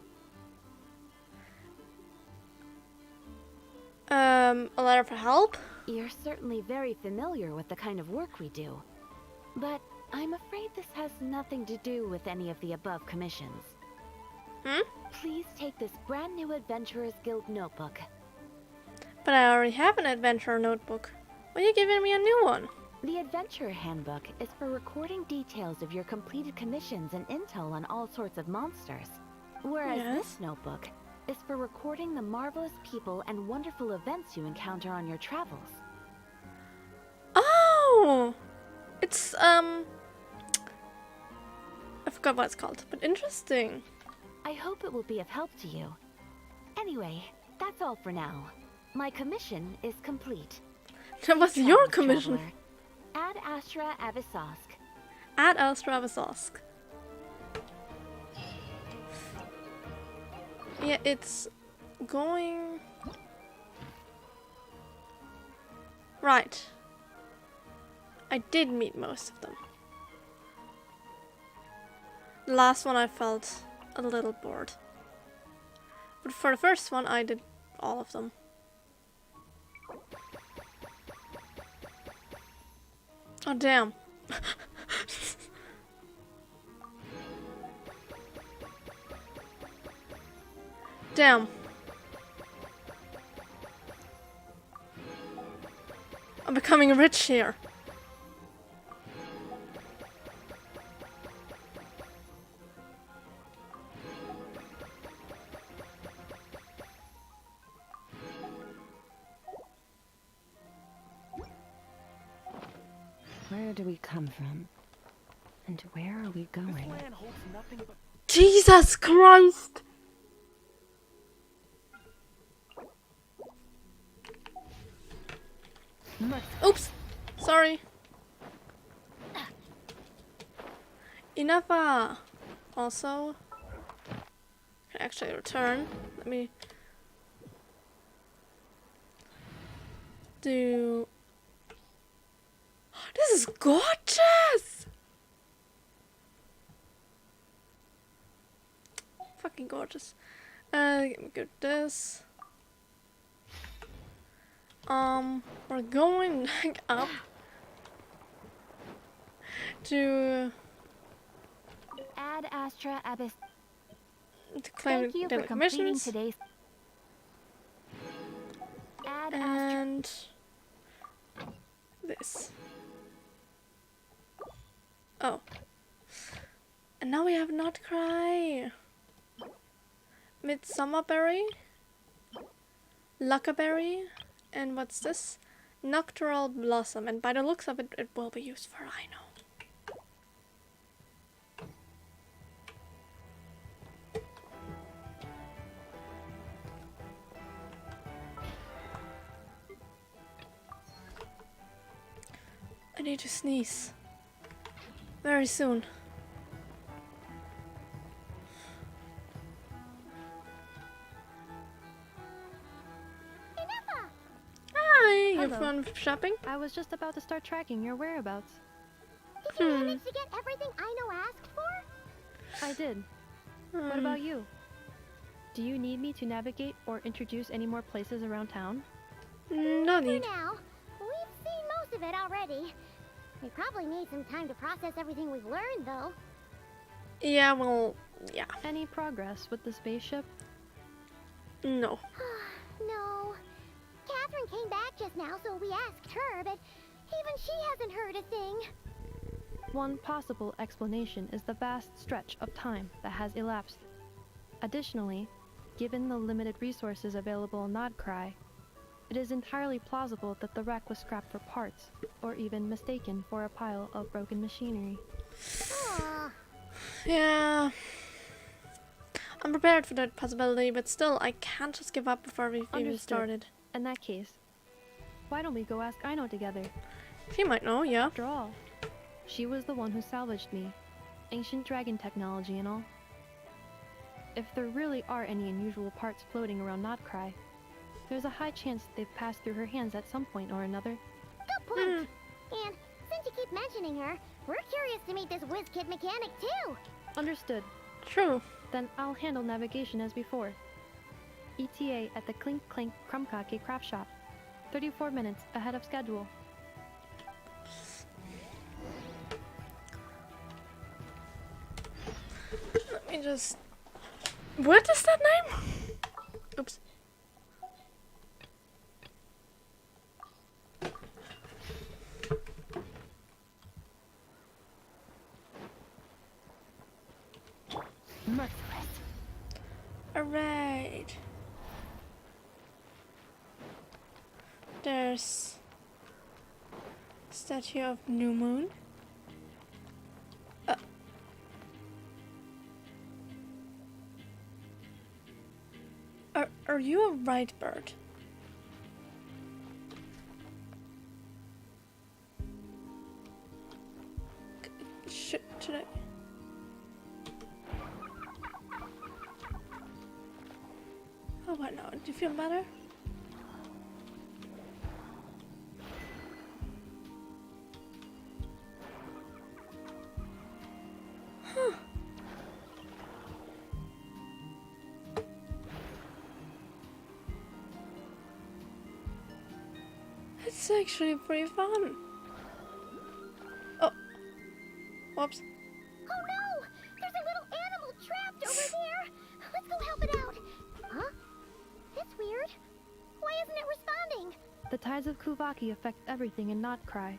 A: A letter for help?
I: You're certainly very familiar with the kind of work we do. But I'm afraid this has nothing to do with any of the above commissions. Please take this brand new Adventurers Guild notebook.
A: But I already have an adventurer notebook. Why are you giving me a new one?
I: The Adventurer Handbook is for recording details of your completed commissions and intel on all sorts of monsters. Whereas this notebook is for recording the marvelous people and wonderful events you encounter on your travels.
A: Oh! It's, I forgot what it's called, but interesting.
I: I hope it will be of help to you. Anyway, that's all for now. My commission is complete.
A: That was your commission.
I: Traveler. Ad Astra Abyssosque.
A: Ad Astra Abyssosque. Yeah, it's going... Right. I did meet most of them. The last one I felt a little bored. But for the first one I did all of them. Oh damn. Damn. I'm becoming rich here.
F: Where do we come from? And where are we going?
A: Jesus Christ! Oops! Sorry. Enough. Also, can actually return. Let me do. This is gorgeous! Fucking gorgeous. Let me get this. we're going like up to
B: Ad Astra Abyss.
A: claim
B: Thank you for
A: daily
B: completing
A: commissions.
B: today's. Ad Astra.
A: And this. Oh. And now we have not Krai. Midsummerberry. Luckaberry. And what's this? Nocturnal Blossom. And by the looks of it, it will be used for Ino. I need to sneeze. Very soon. Hi, you
B: Hello.
A: fun shopping?
B: I was just about to start tracking your whereabouts.
C: Did you manage to get everything Ino asked for?
B: I did. What about you? Do you need me to navigate or introduce any more places around town?
A: No
C: For
A: need.
C: now, we've seen most of it already. We probably need some time to process everything we've learned, though.
A: Yeah, well, yeah.
B: Any progress with the spaceship?
A: No.
C: No. Catherine came back just now, so we asked her, but even she hasn't heard a thing.
B: One possible explanation is the vast stretch of time that has elapsed. Additionally, given the limited resources available on Krai, it is entirely plausible that the wreck was scrapped for parts, or even mistaken for a pile of broken machinery.
C: Aw.
A: Yeah. I'm prepared for that possibility, but still, I can't just give up before we've even
B: Understood.
A: started.
B: In that case, why don't we go ask Ino together?
A: He might know, yeah.
B: After all, she was the one who salvaged me. Ancient dragon technology and all. If there really are any unusual parts floating around Krai, there's a high chance they've passed through her hands at some point or another.
C: Good point. And since you keep mentioning her, we're curious to meet this whiz-kid mechanic, too.
B: Understood.
A: True.
B: Then I'll handle navigation as before. ETA at the Clink Clink Krumkake craft shop. 34 minutes ahead of schedule.
A: Let me just... What is that name? Oops.
H: Merciless.
A: Alright. There's... Statue of New Moon. Are you a right bird? Should I? Oh, what now? Do you feel better? Huh. It's actually pretty fun. Oh. Whoops.
C: Oh no! There's a little animal trapped over there! Let's go help it out! Huh? That's weird. Why isn't it responding?
B: The tides of Kuvaki affect everything in Krai.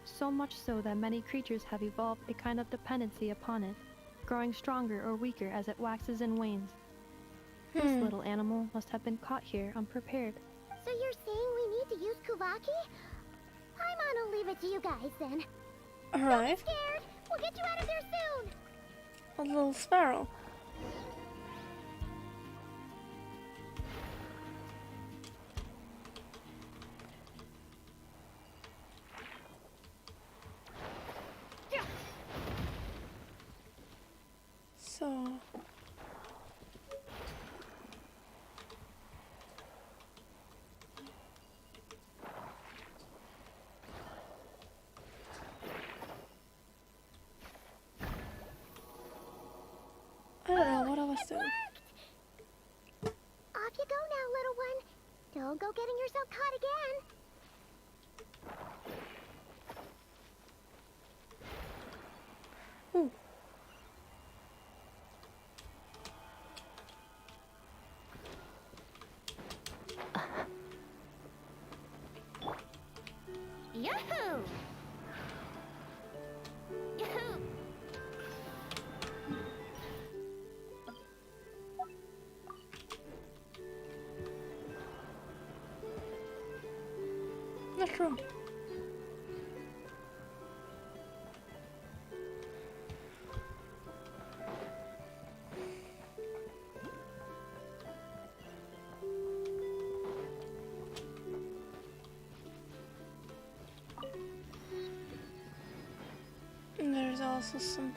B: So much so that many creatures have evolved a kind of dependency upon it, growing stronger or weaker as it waxes and wanes. This little animal must have been caught here unprepared.
C: So you're saying we need to use Kuvaki? I'm gonna leave it to you guys then.
A: Alright.
C: Scared? We'll get you out of there soon!
A: A little sparrow. So... I don't know what I was doing.
C: Off you go now, little one. Don't go getting yourself caught again.
A: Ooh.
C: Yahoo! Yahoo!
A: Not true. And there's also some.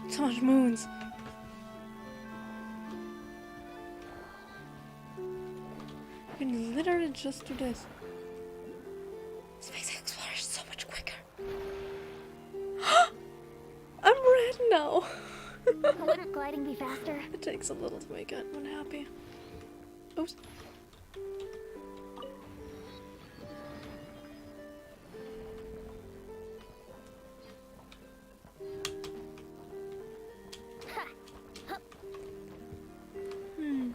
A: So much moons. You can literally just do this. Space Explorer is so much quicker. I'm red now.
C: Wouldn't gliding be faster?
A: It takes a little to make anyone happy. Oops. Hmm.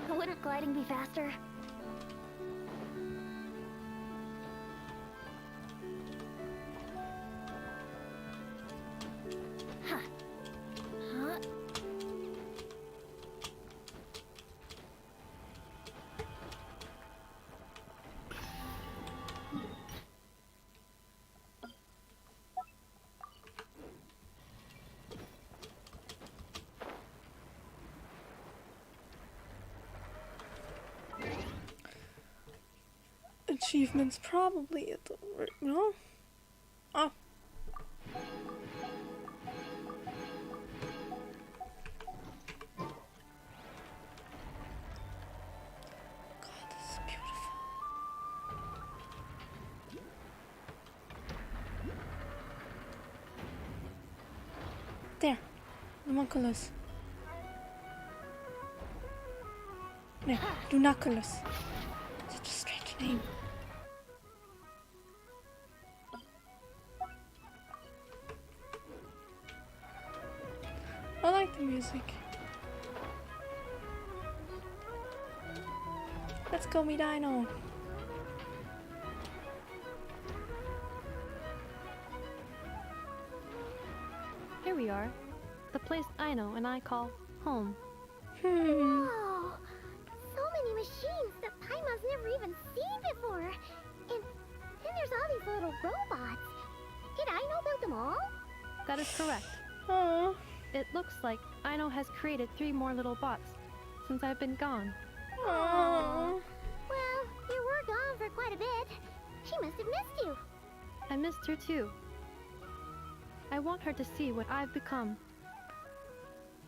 C: Wouldn't gliding be faster?
A: Achievements probably at the no. Oh. God, this is beautiful. There, homunculus. No, Dunaculus. Such a strange name. I like the music. Let's go meet Dino.
B: Here we are. The place Aino and I call home.
C: Whoa! So many machines that Paimon's never even seen before. And then there's all these little robots. Did Aino build them all?
B: That is correct.
A: Aww.
B: It looks like Aino has created 3 more little bots since I've been gone.
A: Aww.
C: Well, you were gone for quite a bit. She must have missed you.
B: I missed her too. I want her to see what I've become.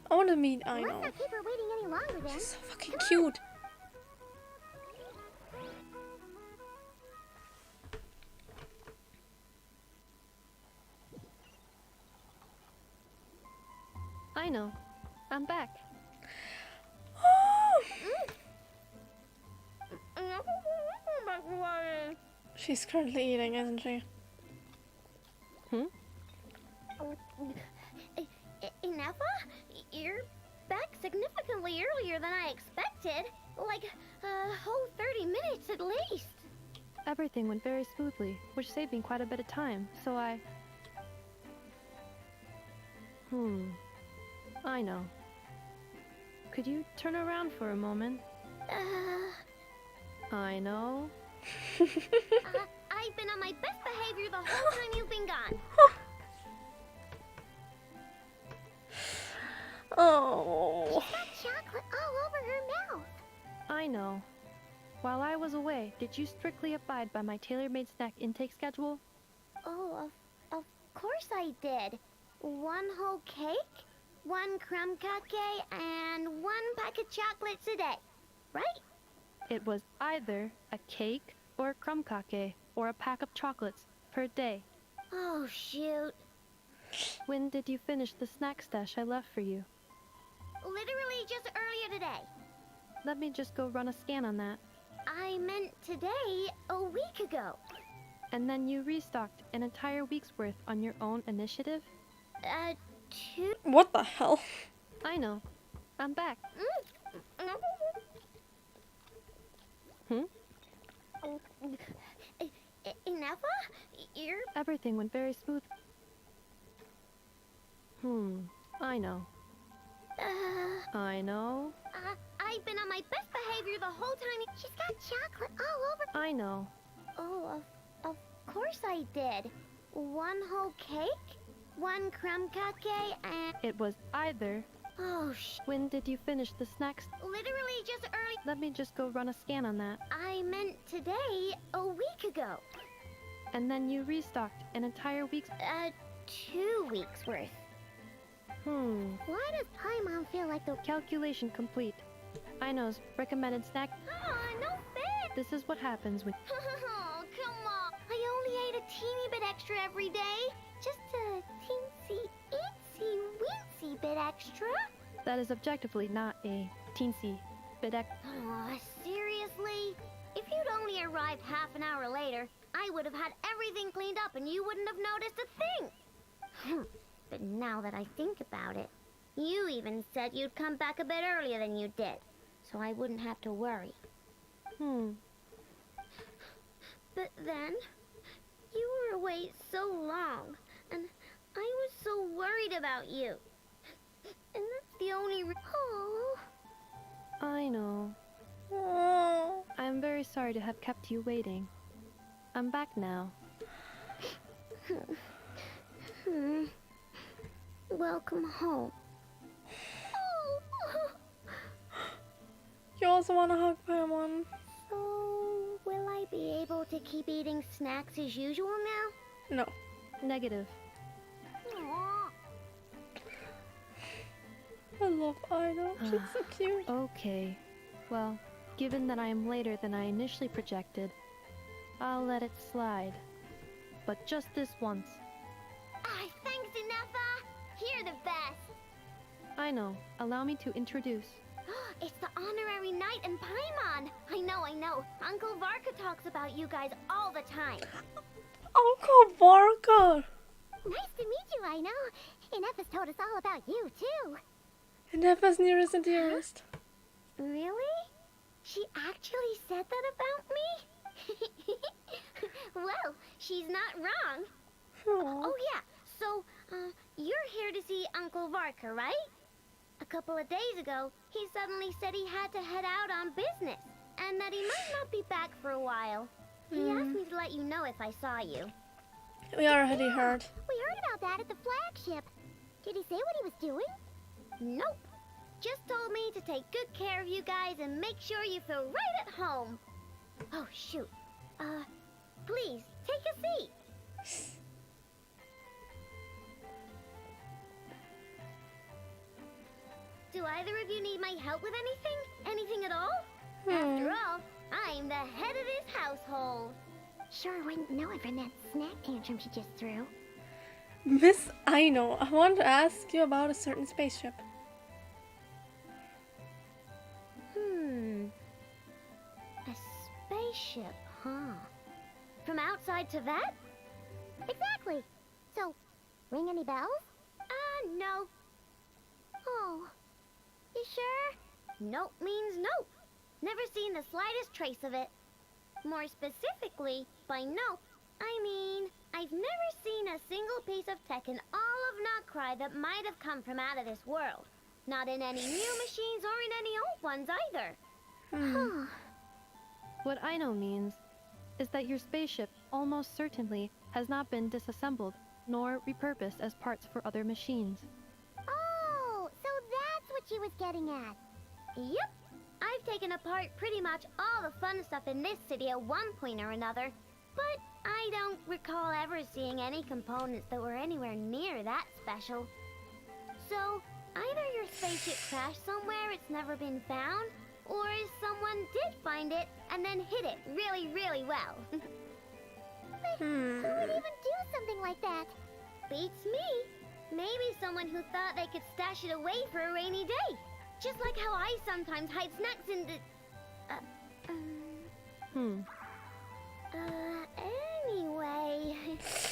A: I want to meet
C: Let's
A: Aino.
C: not keep her waiting any longer then.
A: She's so fucking cute.
B: Aino, I'm back.
A: She's currently eating, isn't she?
C: Ineffa, you're back significantly earlier than I expected. Like a whole 30 minutes at least.
B: Everything went very smoothly, which saved me quite a bit of time, so I know. Could you turn around for a moment? I know.
C: I've been on my best behavior the whole time you've been gone.
A: Oh.
C: Got chocolate all over her mouth.
B: I know. While I was away, did you strictly abide by my tailor-made snack intake schedule?
C: Oh, of course I did. One whole cake, one crumb cake, and one pack of chocolates a day, right?
B: It was either a cake or crumb cake or a pack of chocolates per day.
C: Oh, shoot.
B: When did you finish the snack stash I left for you?
C: Literally just earlier today.
B: Let me just go run a scan on that.
C: I meant today, a week ago.
B: And then you restocked an entire week's worth on your own initiative?
C: 2...
A: What the hell?
B: I know. I'm back. Hmm?
C: Ineffa? You're...
B: Everything went very smooth. I know. I know.
C: I've been on my best behavior the whole time. She's got chocolate all over.
B: I know.
C: Oh, of course I did. One whole cake, one crumb cake, and...
B: It was either...
C: Oh,
B: When did you finish the snacks?
C: Literally just early...
B: Let me just go run a scan on that.
C: I meant today, a week ago.
B: And then you restocked an entire week's...
C: 2 weeks worth. Why does Paimon feel like the...
B: Calculation complete. Ino's recommended snack...
C: no fair!
B: This is what happens when...
C: Oh, come on! I only ate a teeny bit extra every day. Just a teensy, itsy, weensy bit extra.
B: That is objectively not a teensy bit
C: Oh, seriously? If you'd only arrived half an hour later, I would have had everything cleaned up and you wouldn't have noticed a thing. But now that I think about it, you even said you'd come back a bit earlier than you did, so I wouldn't have to worry. But then, you were away so long, and I was so worried about you. And that's the only Oh.
B: I know.
A: Oh.
B: I'm very sorry to have kept you waiting. I'm back now.
C: Welcome home.
A: You also want to hug Paimon?
C: So, will I be able to keep eating snacks as usual now?
A: No.
B: Negative.
C: Aww.
A: I love Ino. She's so cute.
B: Okay. Well, given that I am later than I initially projected, I'll let it slide. But just this once.
C: Thanks, Ineffa. You're the best.
B: I know. Allow me to introduce.
C: It's the honorary knight and Paimon. I know. Uncle Varka talks about you guys all the time.
A: Uncle Varka!
C: Nice to meet you, Ino. Ineffa's told us all about you, too.
A: Ineffa's nearest and dearest.
C: Really? She actually said that about me? Well, she's not wrong.
A: Aww.
C: Oh, yeah. So, you're here to see Uncle Varka, right? A couple of days ago, he suddenly said he had to head out on business, and that he might not be back for a while. He asked me to let you know if I saw you.
A: We already heard.
C: We heard about that at the flagship. Did he say what he was doing? Nope. Just told me to take good care of you guys and make sure you feel right at home. Oh, shoot. Please, take a seat. Do either of you need my help with anything? Anything at all? After all, I'm the head of this household. Sure wouldn't know it from that snack tantrum she just threw.
A: Miss Ino, I want to ask you about a certain spaceship.
C: A spaceship, huh? From outside to that? Exactly. So, ring any bells? No. Oh. You sure? Nope means nope. Never seen the slightest trace of it. More specifically, by nope, I mean, I've never seen a single piece of tech in all of Krai that might have come from out of this world. Not in any new machines or in any old ones either.
B: What I know means is that your spaceship almost certainly has not been disassembled nor repurposed as parts for other machines.
C: Oh, so that's what she was getting at. Yep. I've taken apart pretty much all the fun stuff in this city at one point or another. But I don't recall ever seeing any components that were anywhere near that special. So, either your spaceship crashed somewhere it's never been found, or someone did find it and then hid it really, really well. But who would even do something like that? Beats me. Maybe someone who thought they could stash it away for a rainy day. Just like how I sometimes hide snacks in the... Anyway,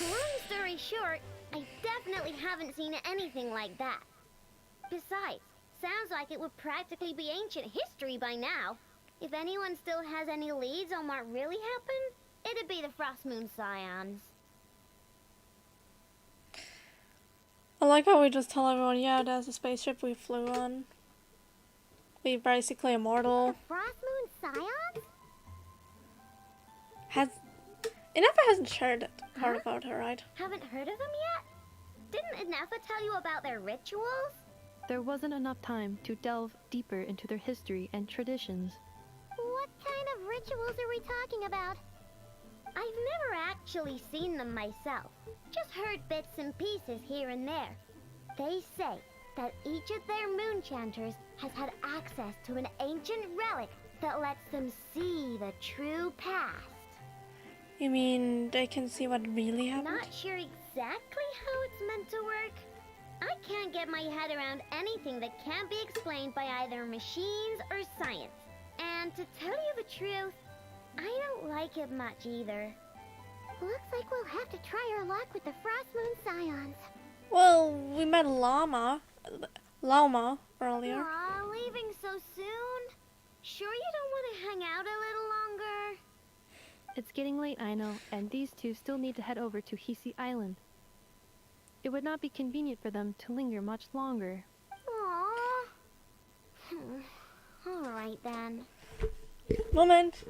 C: long story short, I definitely haven't seen anything like that. Besides, sounds like it would practically be ancient history by now. If anyone still has any leads on what really happened, it'd be the Frost Moon Scions.
A: I like how we just tell everyone, yeah, there's a spaceship we flew on. We're basically immortal.
C: The Frost Moon Scions?
A: Inefa hasn't heard about her, right?
C: Haven't heard of them yet? Didn't Inefa tell you about their rituals?
B: There wasn't enough time to delve deeper into their history and traditions.
C: What kind of rituals are we talking about? I've never actually seen them myself. Just heard bits and pieces here and there. They say that each of their moon chanters has had access to an ancient relic that lets them see the true past.
A: You mean they can see what really happened?
C: Not sure exactly how it's meant to work. I can't get my head around anything that can't be explained by either machines or science. And to tell you the truth, I don't like it much either. Looks like we'll have to try our luck with the Frost Moon Scions.
A: Well, we met Llama earlier.
C: Aw, leaving so soon? Sure you don't want to hang out a little longer?
B: It's getting late, I know, and these two still need to head over to Hisi Island. It would not be convenient for them to linger much longer.
C: Aww. Alright then.
A: Moment.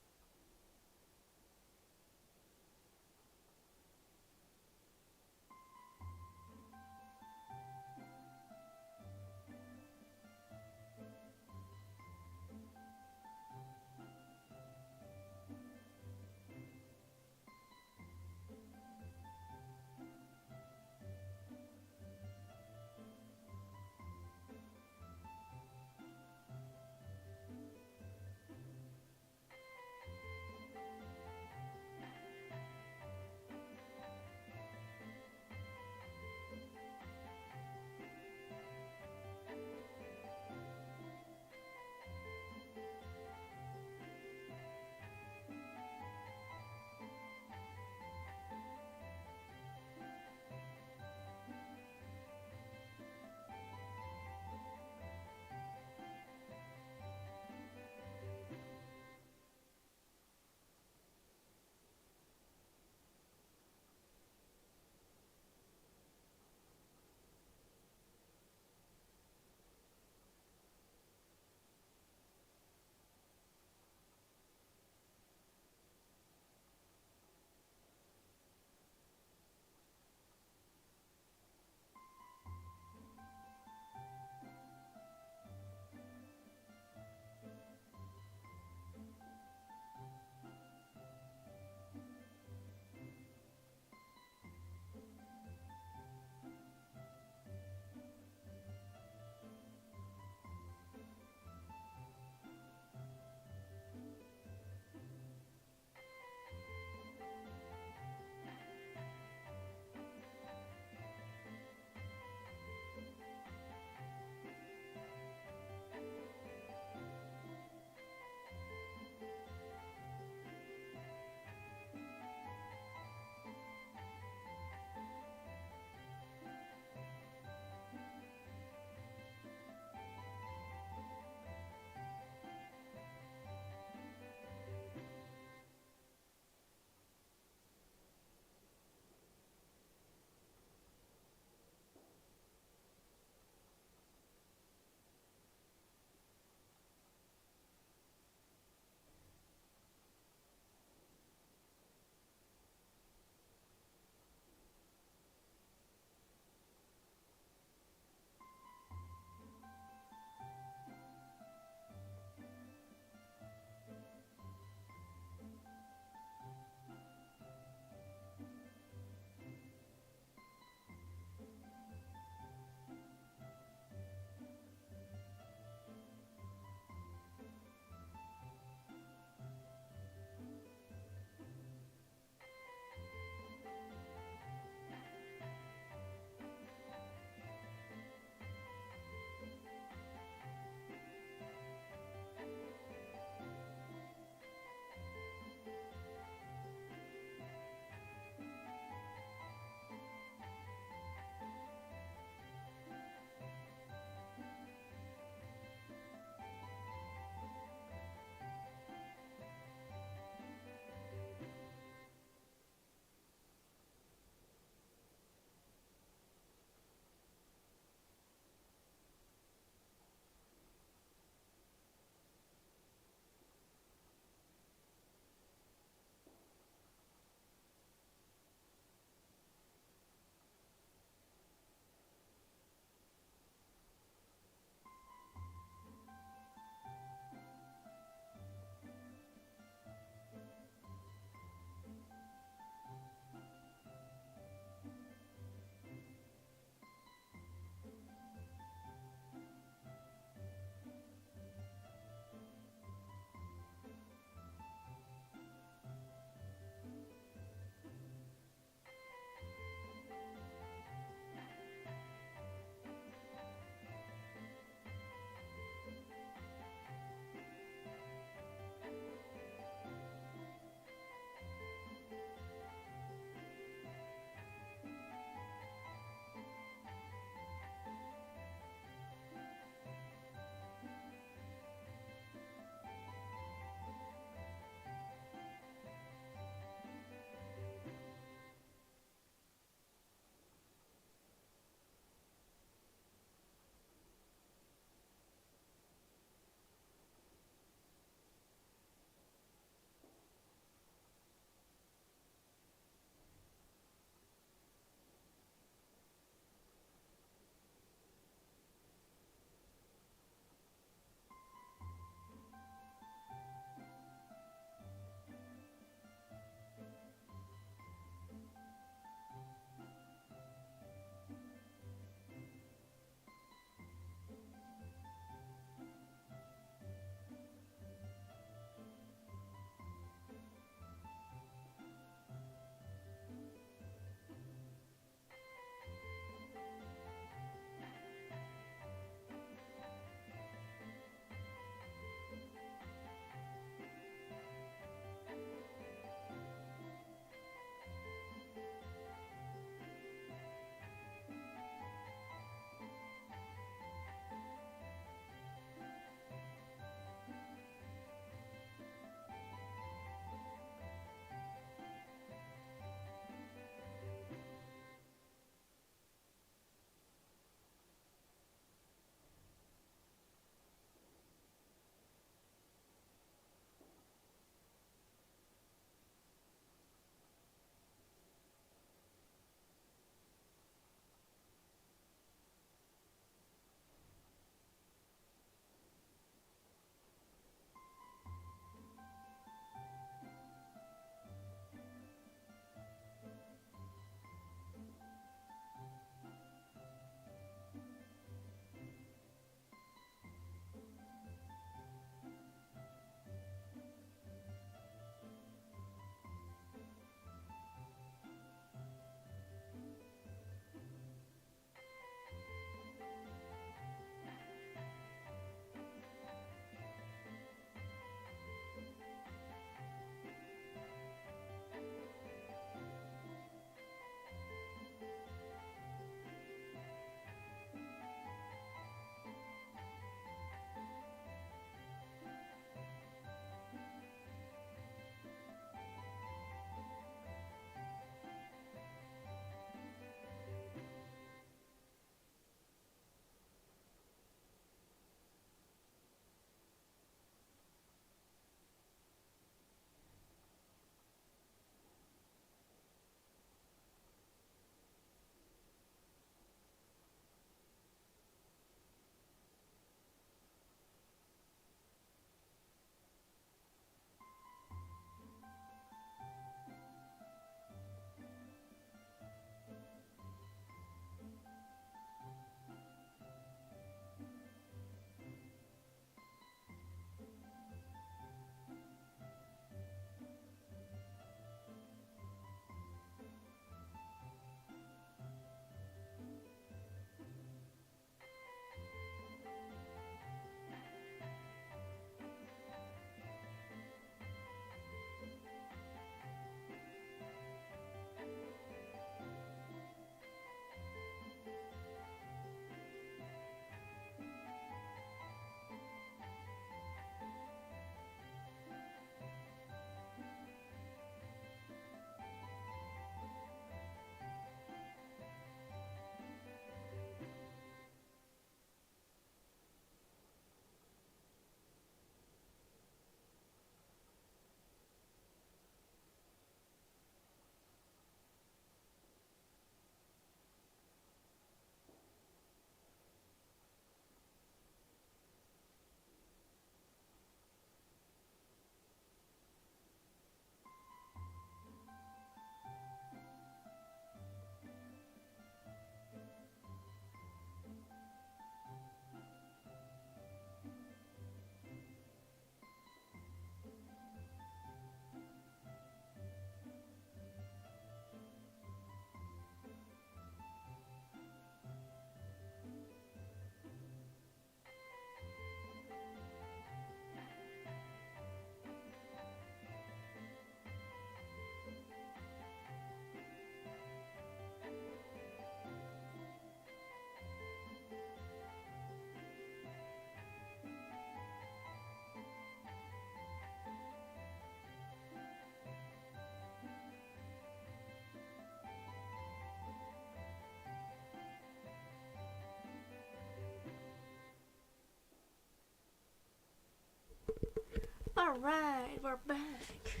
A: Alright, we're back.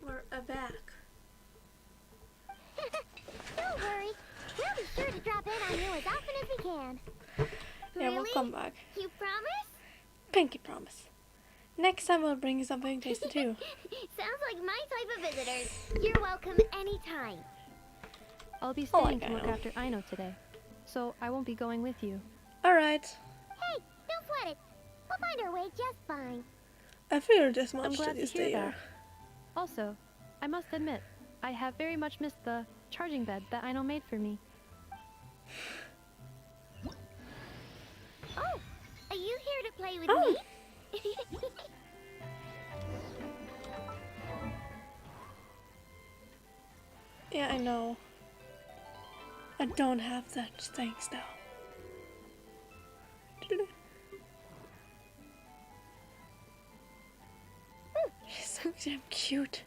A: We're back.
C: Don't worry. We'll be sure to drop in on you as often as we can.
A: Yeah, we'll
C: Really?
A: come back.
C: You promise?
A: Pinky promise. Next time we'll bring you something tasty too.
C: Sounds like my type of visitors. You're welcome anytime.
B: I'll be
A: Oh,
B: staying
A: like
B: to look
A: Aino.
B: after Aino today, so I won't be going with you.
A: Alright.
C: Hey, don't sweat it. We'll find our way just fine.
A: I figured this
B: I'm
A: much
B: glad
A: that
B: to
A: you
B: hear
A: stay
B: that.
A: here.
B: Also, I must admit, I have very much missed the charging bed that Aino made for me.
C: Oh, are you here to play with
A: Oh.
C: me?
A: Yeah, I know. I don't have such things though. She's so damn cute.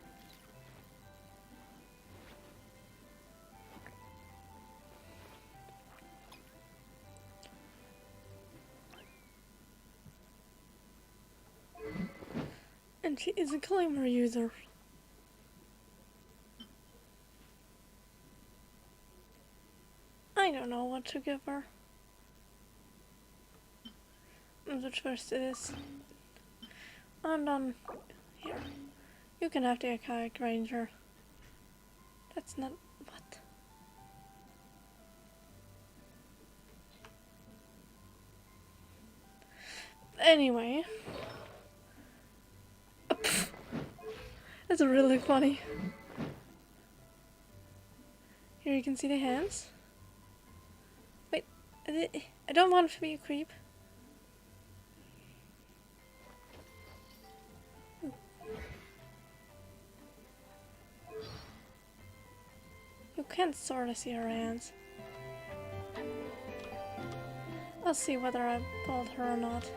A: And she is a climber user. I don't know what to give her. Which first it is. And here. You can have the kayak ranger. That's not what. Anyway. That's really funny. Here you can see the hands. Wait, I don't want to be a creep. You can't sort of see her hands. I'll see whether I bald her or not.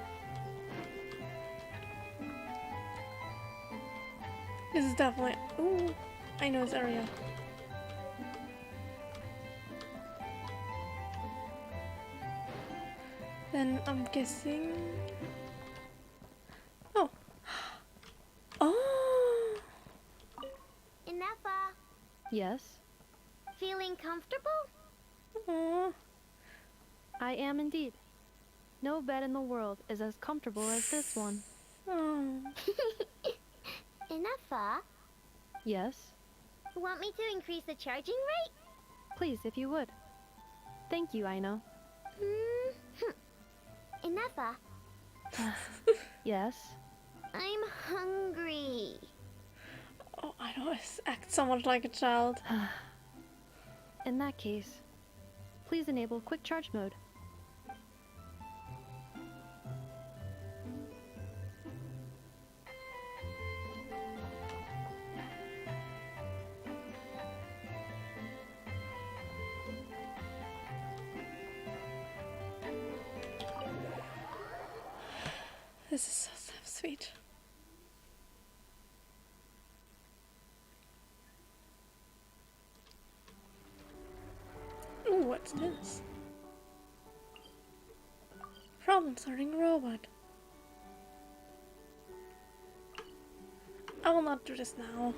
A: This is definitely. Ooh, I know this area. Then I'm guessing. Oh. Oh.
C: Enough,
B: Yes,
C: feeling comfortable?
A: Aw.
B: I am indeed. No bed in the world is as comfortable as this one.
A: Oh.
C: Enough,
B: Yes,
C: Want me to increase the charging rate?
B: please, if you would. Thank you, Aino.
C: Enough,
B: Yes,
C: I'm hungry.
A: Oh, I don't act so much like a child.
B: in that case, please enable quick charge mode.
A: This is so sweet. Ooh, what's this? Problem solving robot. I will not do this now.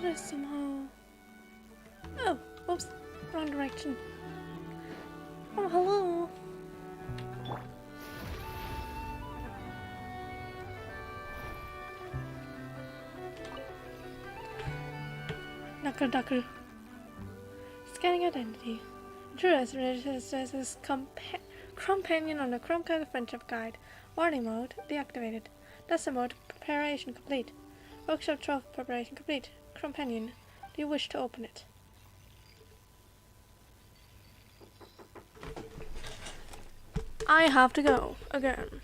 A: Did I somehow... Oh, oops, wrong direction. Oh, hello. Knuckle. Scanning identity. True as registered as companion on the Chrome Code Friendship Guide. Warning mode deactivated. Lesson mode preparation complete. Workshop trophy preparation complete. Companion, do you wish to open it? I have to go again.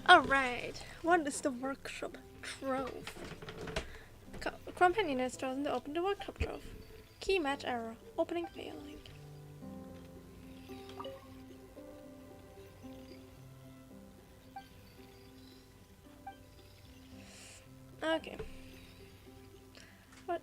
A: Alright, what is the workshop trove? Companion has chosen to open the workshop trove. Key match error. Opening failing. Okay. What?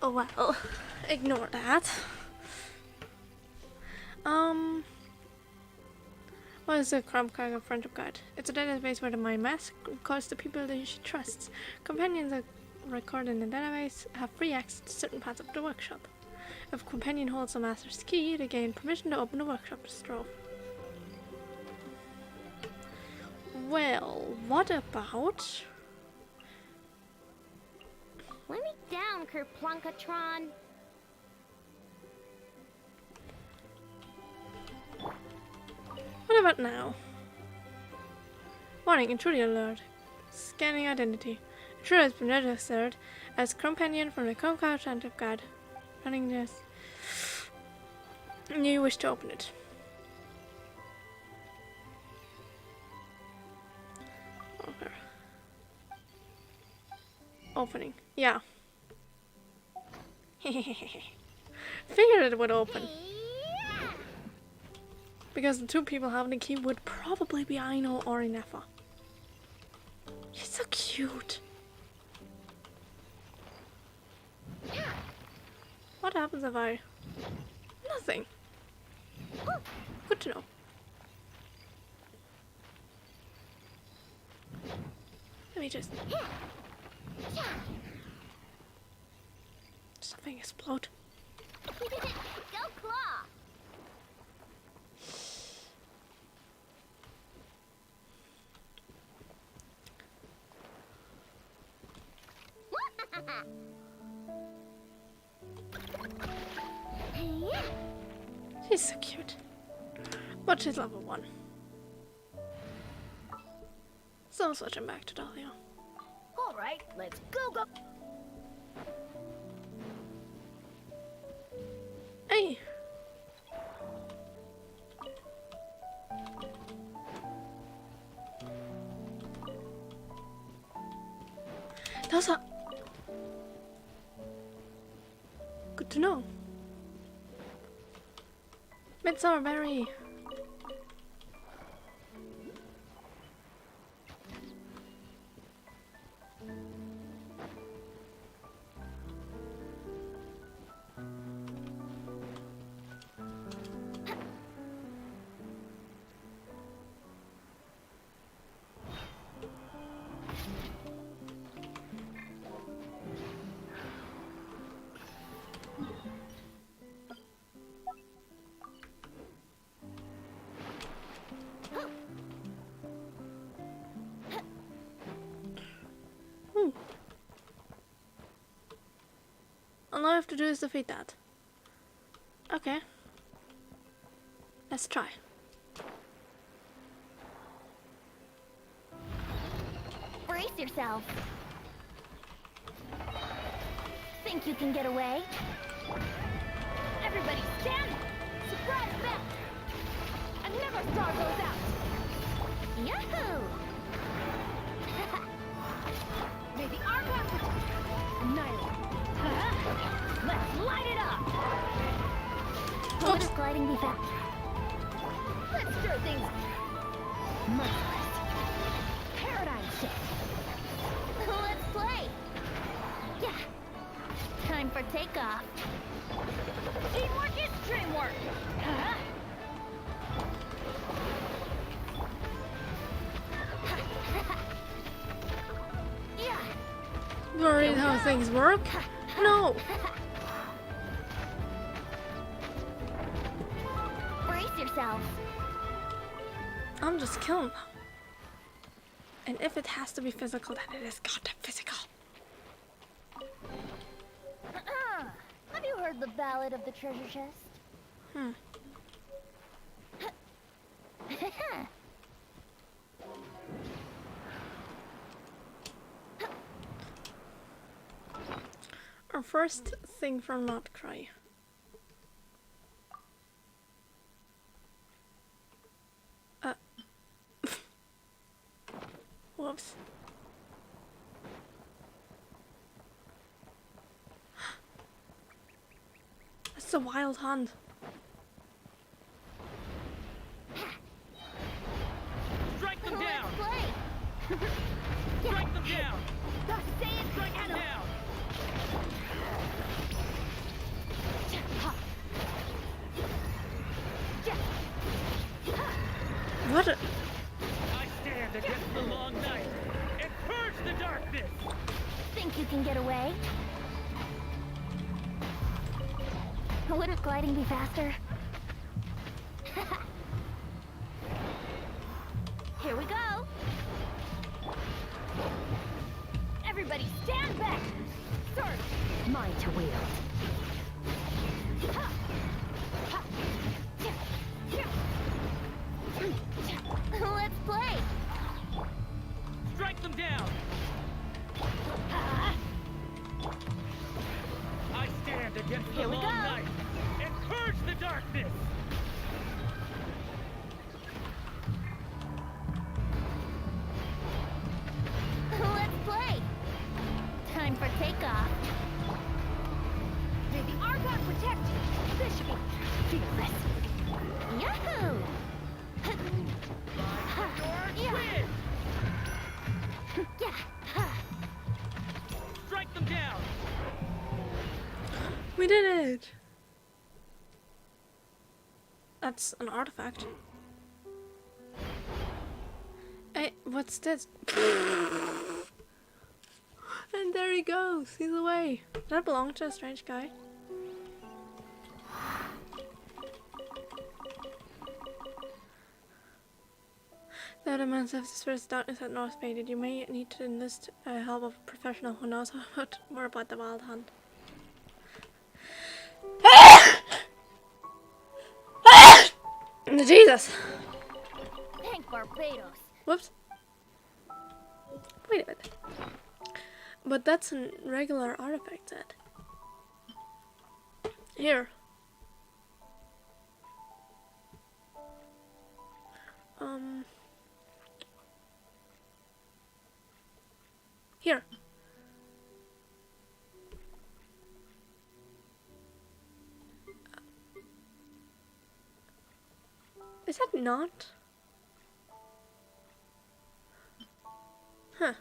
A: Oh well, ignore that. What is a Crumb Cargo Friendship Guide? It's a database where the mind mask records the people that she trusts. Companions are recorded in the database have free access to certain parts of the workshop. If a companion holds a master's key, they gain permission to open the workshop trove. Well, what about...
C: Let me down, Kerplunkatron.
A: What about now? Warning, intruder alert. Scanning identity. Intruder has been registered as companion from the Crumb Friendship Guide. Running this. You wish to open it. Okay. Opening. Yeah. Figured it would open. Because the two people having the key would probably be Aino or Inefa. She's so cute. What happens if I... Nothing. Good to know. Let me just... Something explode.
C: Go Claw!
A: She's so cute. But she's level 1. So switching back to Dahlia.
C: Alright, let's go.
A: Hey! Those are... Good to know. Midsummer berry. All I have to do is defeat that. Okay. Let's try.
C: Brace yourself. Think you can get away? Everybody stand! Surprise back! And never star goes out! Yahoo! May the Argon annihilate! Let's light it up! Will this gliding be fast? Let's stir things merciless. Paradigm shift. Let's play. Yeah. Time for takeoff. Teamwork is dreamwork. Yeah.
A: Worried how things work? No!
C: Brace yourself.
A: I'm just killing them. And if it has to be physical, then it is goddamn physical.
C: Have you heard the ballad of the treasure chest?
A: Our first thing from Not Krai. Whoops. That's a wild hand.
J: Strike them down!
C: Play!
J: Strike them down!
C: Say it,
J: Strike them down!
A: What a...
J: I stand against the long night and purge the darkness!
C: Think you can get away? Wouldn't gliding be faster? Here we go! Everybody stand back! Sword! Mine to wield. Let's play!
J: Strike them down! I stand against the
C: Here we
J: long
C: go.
J: night and purge the darkness!
C: Let's play! Time for takeoff. May the Argon protect you! This should be fearless. Yahoo!
J: Win! Strike them down!
A: We did it! That's an artifact. Hey, what's this? And there he goes. He's away. Did that belong to a strange guy? The demands of the spirit's darkness at North faded. You may need to enlist help of a professional who knows more about the wild hunt. Jesus!
C: Thank Barbados.
A: Whoops. Wait a minute. But that's a regular artifact set. Here. Here. Is that not? Huh.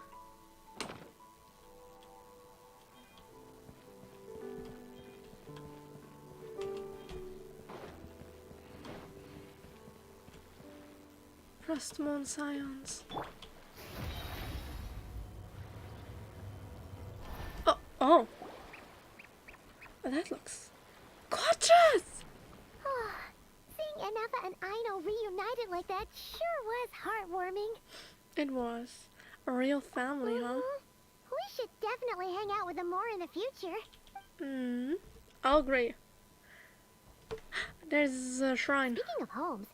A: Frostmourne Scions. Oh, oh. Well, that looks gorgeous!
C: Seeing Anafa and Aino reunited like that sure was heartwarming.
A: It was. A real family, huh?
C: We should definitely hang out with them more in the future.
A: I'll agree. There's a shrine.
C: Speaking of homes,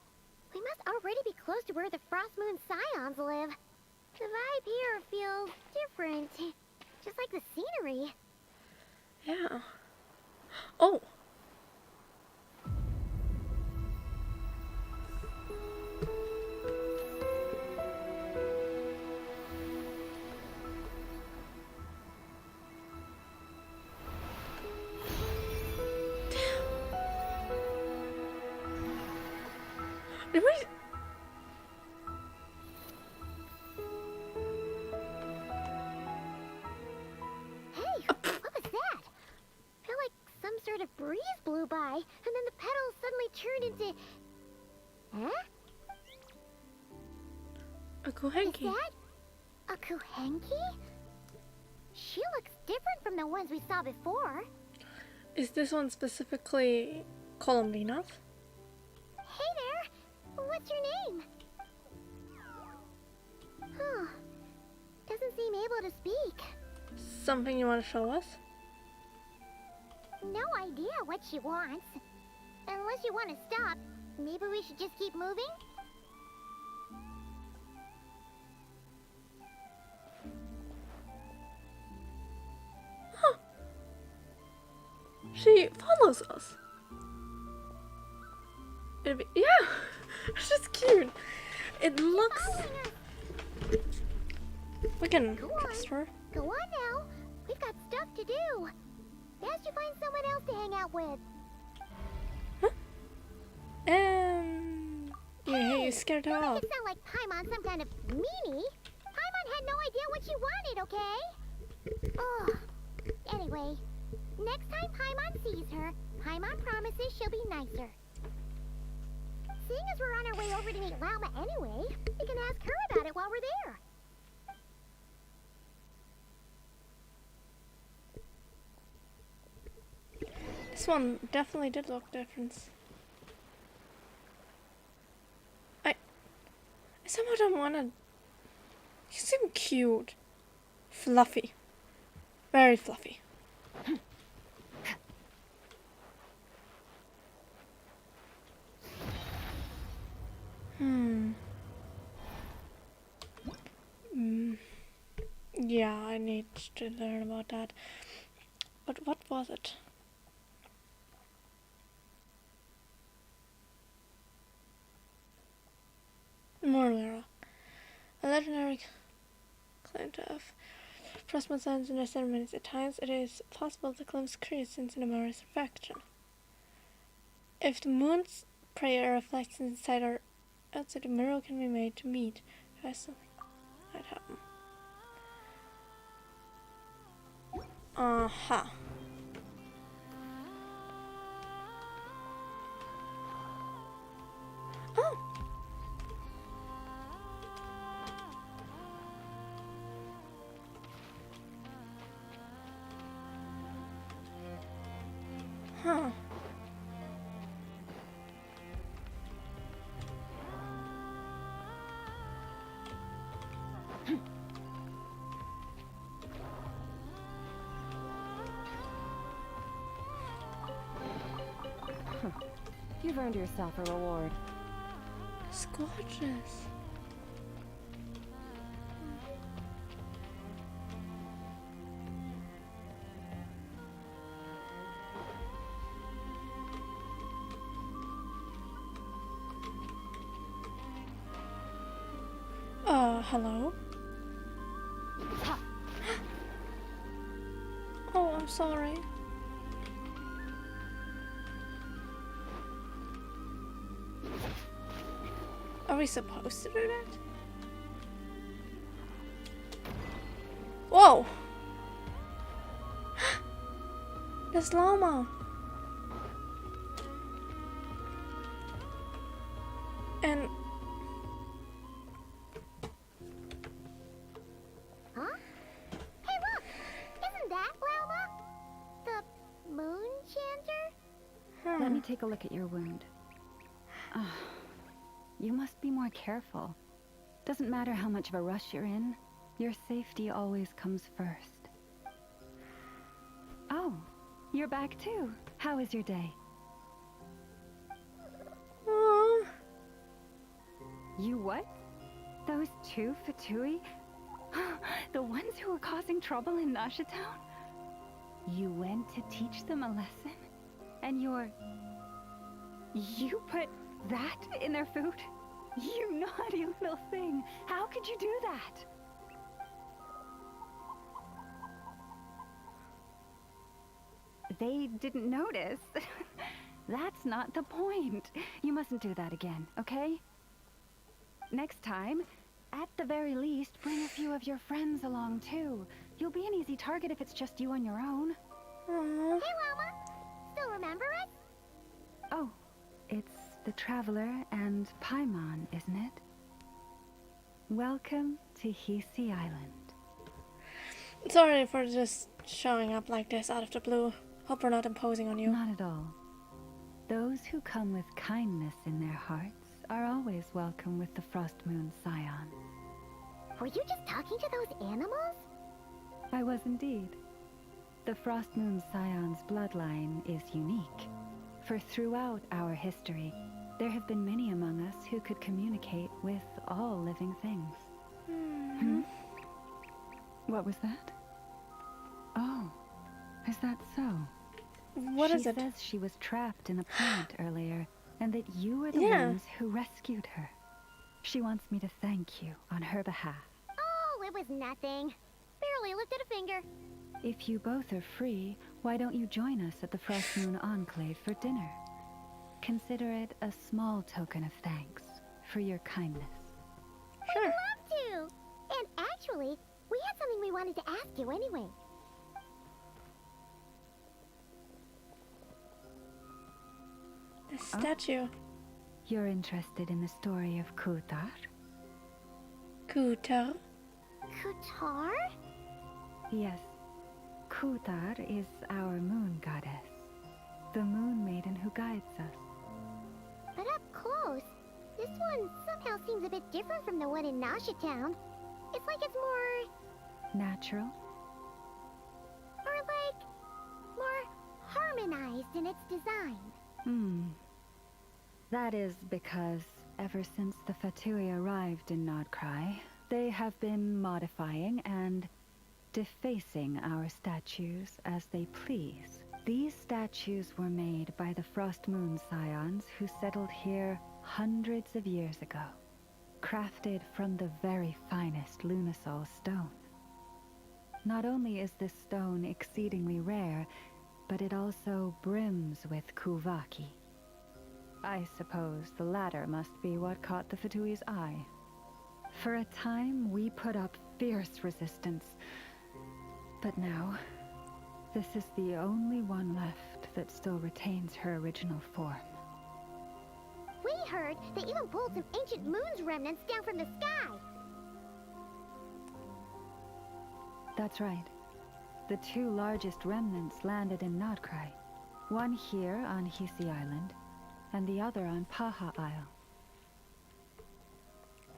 C: we must already be close to where the Frostmourne Scions live. The vibe here feels different. Just like the scenery.
A: Yeah. Oh! Did we...
C: Hey, what was that? Feel like some sort of breeze blew by, and then the petals suddenly turned into... Huh?
A: A
C: Is
A: Kuhenki.
C: that a Kuhenki? She looks different from the ones we saw before.
A: Is this one specifically Columbina's?
C: Hey there! What's your name? Huh. Doesn't seem able to speak.
A: Something you want to show us?
C: No idea what she wants. Unless you want to stop, maybe we should just keep moving?
A: She follows us. It'd be, yeah, it's just cute. It looks. We can trust her.
C: Go on now. We've got stuff to do. Best you find someone else to hang out with.
A: You scared her off.
C: It sound like Paimon some kind of meanie. Paimon had no idea what she wanted, okay? Ugh. Anyway, next time Paimon sees her, Paimon promises she'll be nicer. Seeing as we're on our way over to meet Lauma anyway, we can ask her about it while we're there.
A: This one definitely did look different. I somehow don't wanna. You seem cute. Fluffy. Very fluffy. Yeah, I need to learn about that. But what was it? Mormira. A legendary claim to have plasma signs in their ceremonies. At times it is possible to glimpse crescents in a Mora's reflection. If the moon's prayer reflects inside or outside, a mirror can be made to meet. If something might happen. Aha. Oh. Huh.
K: You've earned yourself a reward.
A: It's gorgeous. Hello? Oh, I'm sorry. Are we supposed to do that? Whoa! There's llama. And
C: huh? Hey, look! Isn't that Lauma? The moon chanter?
F: Let me take a look at your wound. You must be more careful. Doesn't matter how much of a rush you're in, your safety always comes first. Oh, you're back too. How is your day? You what? Those two Fatui? The ones who were causing trouble in Nasha Town? You went to teach them a lesson? And you put that in their food? You naughty little thing. How could you do that? They didn't notice. That's not the point. You mustn't do that again, okay? Next time, at the very least, bring a few of your friends along too. You'll be an easy target if it's just you on your own.
C: Hey, Lauma! Still remember us?
F: Oh, it's the Traveler and Paimon, isn't it? Welcome to Hisi Island.
A: Sorry for just showing up like this out of the blue. Hope we're not imposing on you.
F: Not at all. Those who come with kindness in their hearts are always welcome with the Frost Moon Scion.
C: Were you just talking to those animals?
F: I was indeed. The Frost Moon Scion's bloodline is unique, for throughout our history, there have been many among us who could communicate with all living things. What was that? Oh, is that so?
A: What is
F: She
A: it?
F: says she was trapped in a plant earlier, and that you were the
A: Yeah.
F: ones who rescued her. She wants me to thank you on her behalf.
C: Oh, it was nothing. Barely lifted a finger.
F: If you both are free, why don't you join us at the Frost Moon Enclave for dinner? Consider it a small token of thanks for your kindness.
A: Sure.
C: Love to! And actually, we had something we wanted to ask you anyway.
A: The statue.
F: You're interested in the story of Kutar?
A: Kutar.
C: Kutar?
F: Yes. Kutar is our moon goddess, the moon maiden who guides us.
C: But up close, this one somehow seems a bit different from the one in Nasha Town. It's like it's more...
F: Natural?
C: or like... more harmonized in its design.
F: That is because ever since the Fatui arrived in Krai, they have been modifying and defacing our statues as they please. These statues were made by the Frost Moon Scions who settled here hundreds of years ago, crafted from the very finest Lunasol stone. Not only is this stone exceedingly rare, but it also brims with Kuvaki. I suppose the latter must be what caught the Fatui's eye. For a time, we put up fierce resistance, but now, this is the only one left that still retains her original form.
C: We heard they even pulled some ancient moon's remnants down from the sky.
F: That's right. The two largest remnants landed in Krai. One here on Hisi Island, and the other on Paha Isle.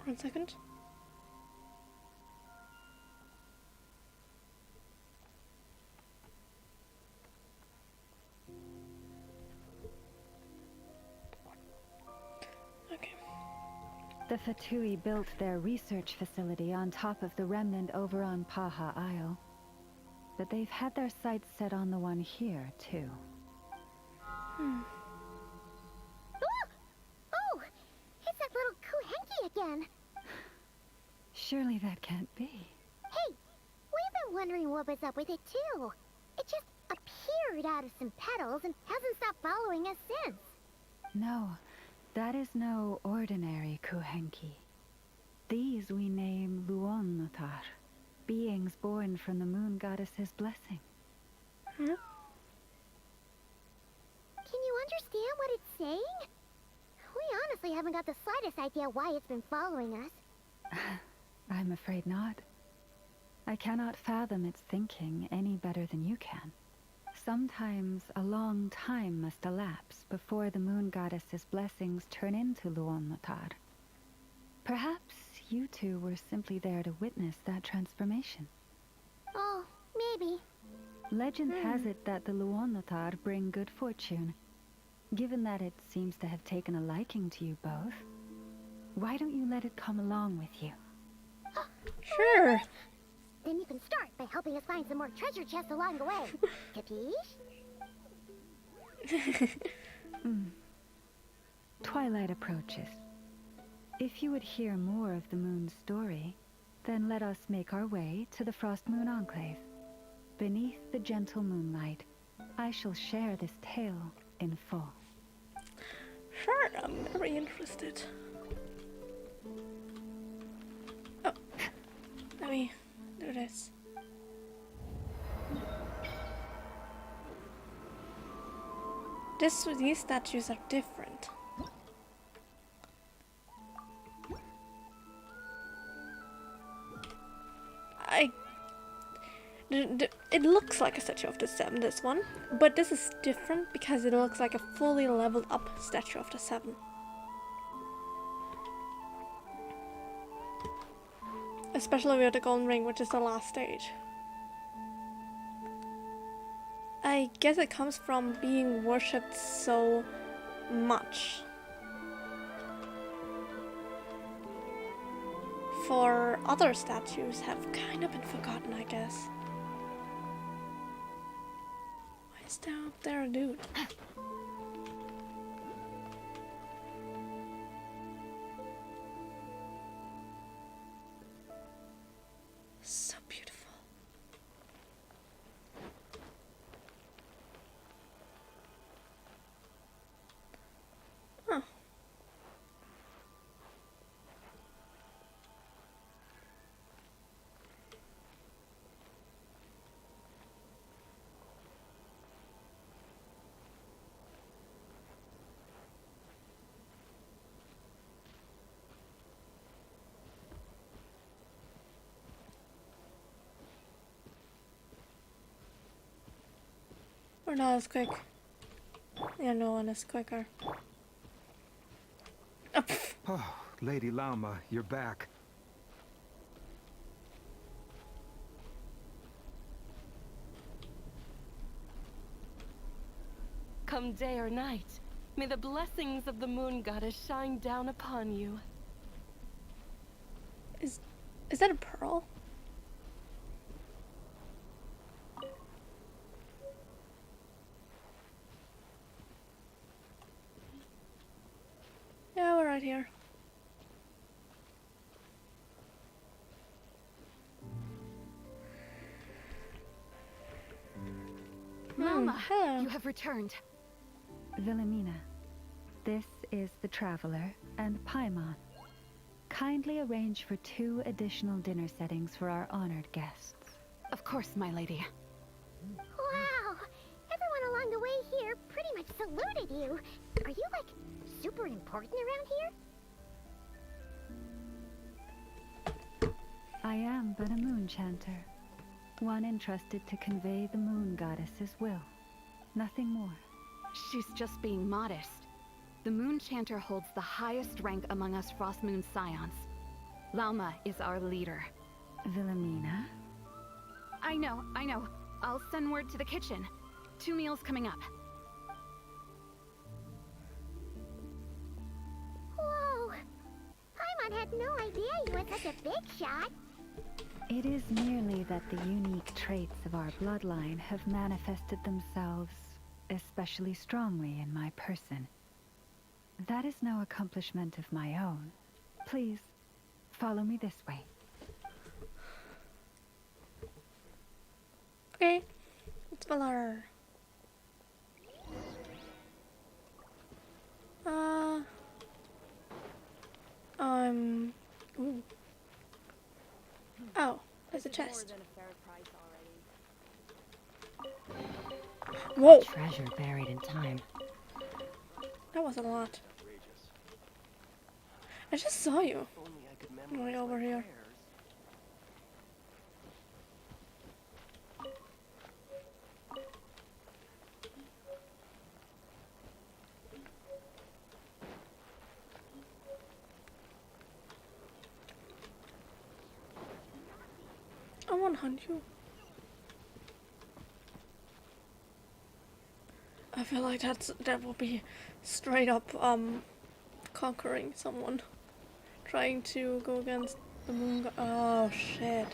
A: 1 second. Okay.
F: The Fatui built their research facility on top of the remnant over on Paha Isle. But they've had their sights set on the one here, too.
C: Oh! Oh! It's that little Kuhenki again!
F: Surely that can't be.
C: Hey! We've been wondering what was up with it, too. It just appeared out of some petals and hasn't stopped following us since.
F: No, that is no ordinary Kuhenki. These we name Luonnotar, beings born from the moon goddess's blessing.
A: Huh?
C: Can you understand what it's saying? We honestly haven't got the slightest idea why it's been following us.
F: I'm afraid not. I cannot fathom its thinking any better than you can. Sometimes a long time must elapse before the moon goddess's blessings turn into Luonnotar. Perhaps you two were simply there to witness that transformation.
C: Oh, maybe.
F: Legend has it that the Luonnotar bring good fortune. Given that it seems to have taken a liking to you both, why don't you let it come along with you?
A: Sure.
C: Then you can start by helping us find some more treasure chests along the way. Capiche?
F: Twilight approaches. If you would hear more of the moon's story, then let us make our way to the Frost Moon Enclave. Beneath the gentle moonlight, I shall share this tale in full.
A: Sure, I'm very interested. Oh, let me do this. These statues are different. It looks like a statue of the Seven, this one, but this is different because it looks like a fully leveled up statue of the Seven. Especially with the golden ring, which is the last stage. I guess it comes from being worshipped so much. For other statues have kind of been forgotten, I guess. I Is there up there a dude? So beautiful. Huh. We're not as quick. Yeah, no one is quicker. Oh, pff.
L: Oh, Lady Lama, you're back.
K: Come day or night, may the blessings of the moon goddess shine down upon you.
A: Is that a pearl? Yeah, we're right here.
H: Mama,
A: hello.
H: you have returned.
F: Wilhelmina, this is the Traveler and Paimon. Kindly arrange for 2 additional dinner settings for our honored guests.
H: Of course, my lady.
C: Wow! Everyone along the way here pretty much saluted you. Are you, like, super important around here?
F: I am but a moon chanter, one entrusted to convey the moon goddess's will. Nothing more.
H: She's just being modest. The Moon Chanter holds the highest rank among us Frost Moon Scions. Lauma is our leader.
F: Wilhelmina?
H: I know. I'll send word to the kitchen. 2 meals coming up.
C: Whoa! Paimon had no idea you were such a big shot.
F: It is merely that the unique traits of our bloodline have manifested themselves especially strongly in my person. That is no accomplishment of my own. Please, follow me this way.
A: Okay, let's follow her. Ooh. Oh, there's a chest. Whoa!
K: Treasure buried in time.
A: That was a lot. I just saw you. Right over here. I want to hunt you. I feel like that will be straight up conquering someone, trying to go against the moon. Oh shit!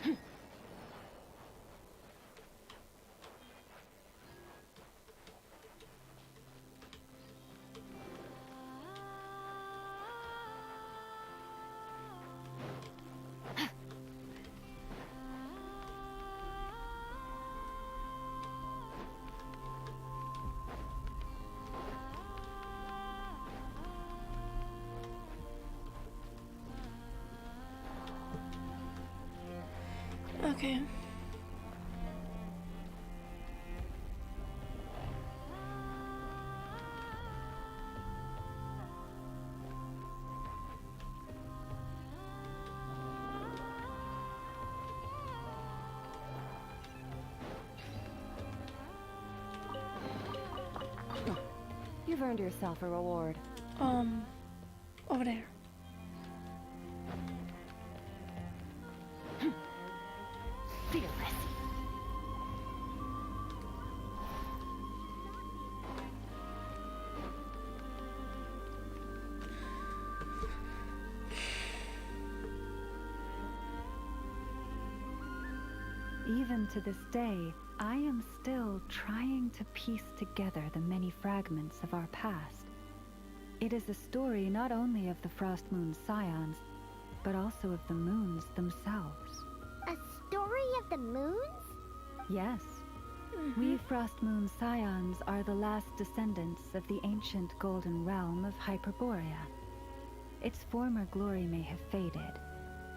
A: Okay.
K: You've earned yourself a reward.
A: Over there.
H: Fearless.
F: Even Even to this day, I am still trying to piece together the many fragments of our past. It is a story not only of the Frost Moon Scions, but also of the moons themselves.
C: A story of the moons?
F: Yes. We Frost Moon Scions are the last descendants of the ancient golden realm of Hyperborea. Its former glory may have faded,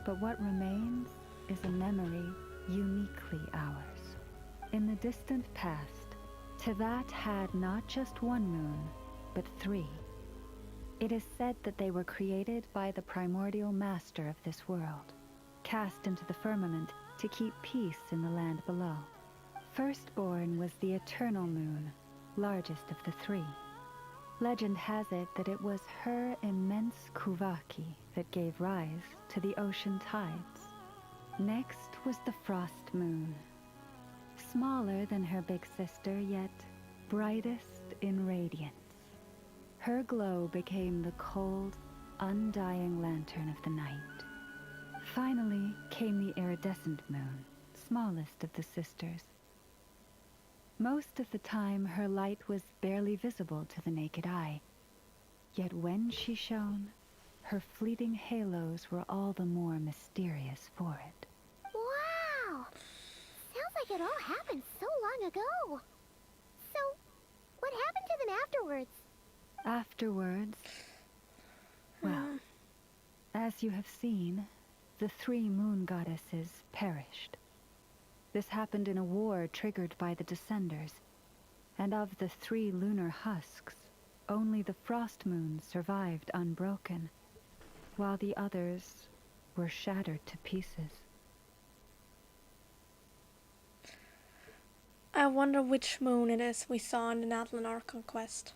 F: but what remains is a memory uniquely ours. In the distant past, Teyvat had not just one moon, but 3. It is said that they were created by the primordial master of this world, cast into the firmament to keep peace in the land below. Firstborn was the eternal moon, largest of the 3. Legend has it that it was her immense Kuvaki that gave rise to the ocean tides. Next was the Frost Moon, smaller than her big sister, yet brightest in radiance. Her glow became the cold, undying lantern of the night. Finally came the iridescent moon, smallest of the sisters. Most of the time, her light was barely visible to the naked eye. Yet when she shone, her fleeting halos were all the more mysterious for it.
C: Wow! Sounds like it all happened so long ago. So, what happened to them afterwards?
F: Afterwards, well, as you have seen, the 3 moon goddesses perished. This happened in a war triggered by the Descenders, and of the 3 lunar husks, only the Frost Moon survived unbroken, while the others were shattered to pieces.
A: I wonder which moon it is we saw in the Natlan conquest.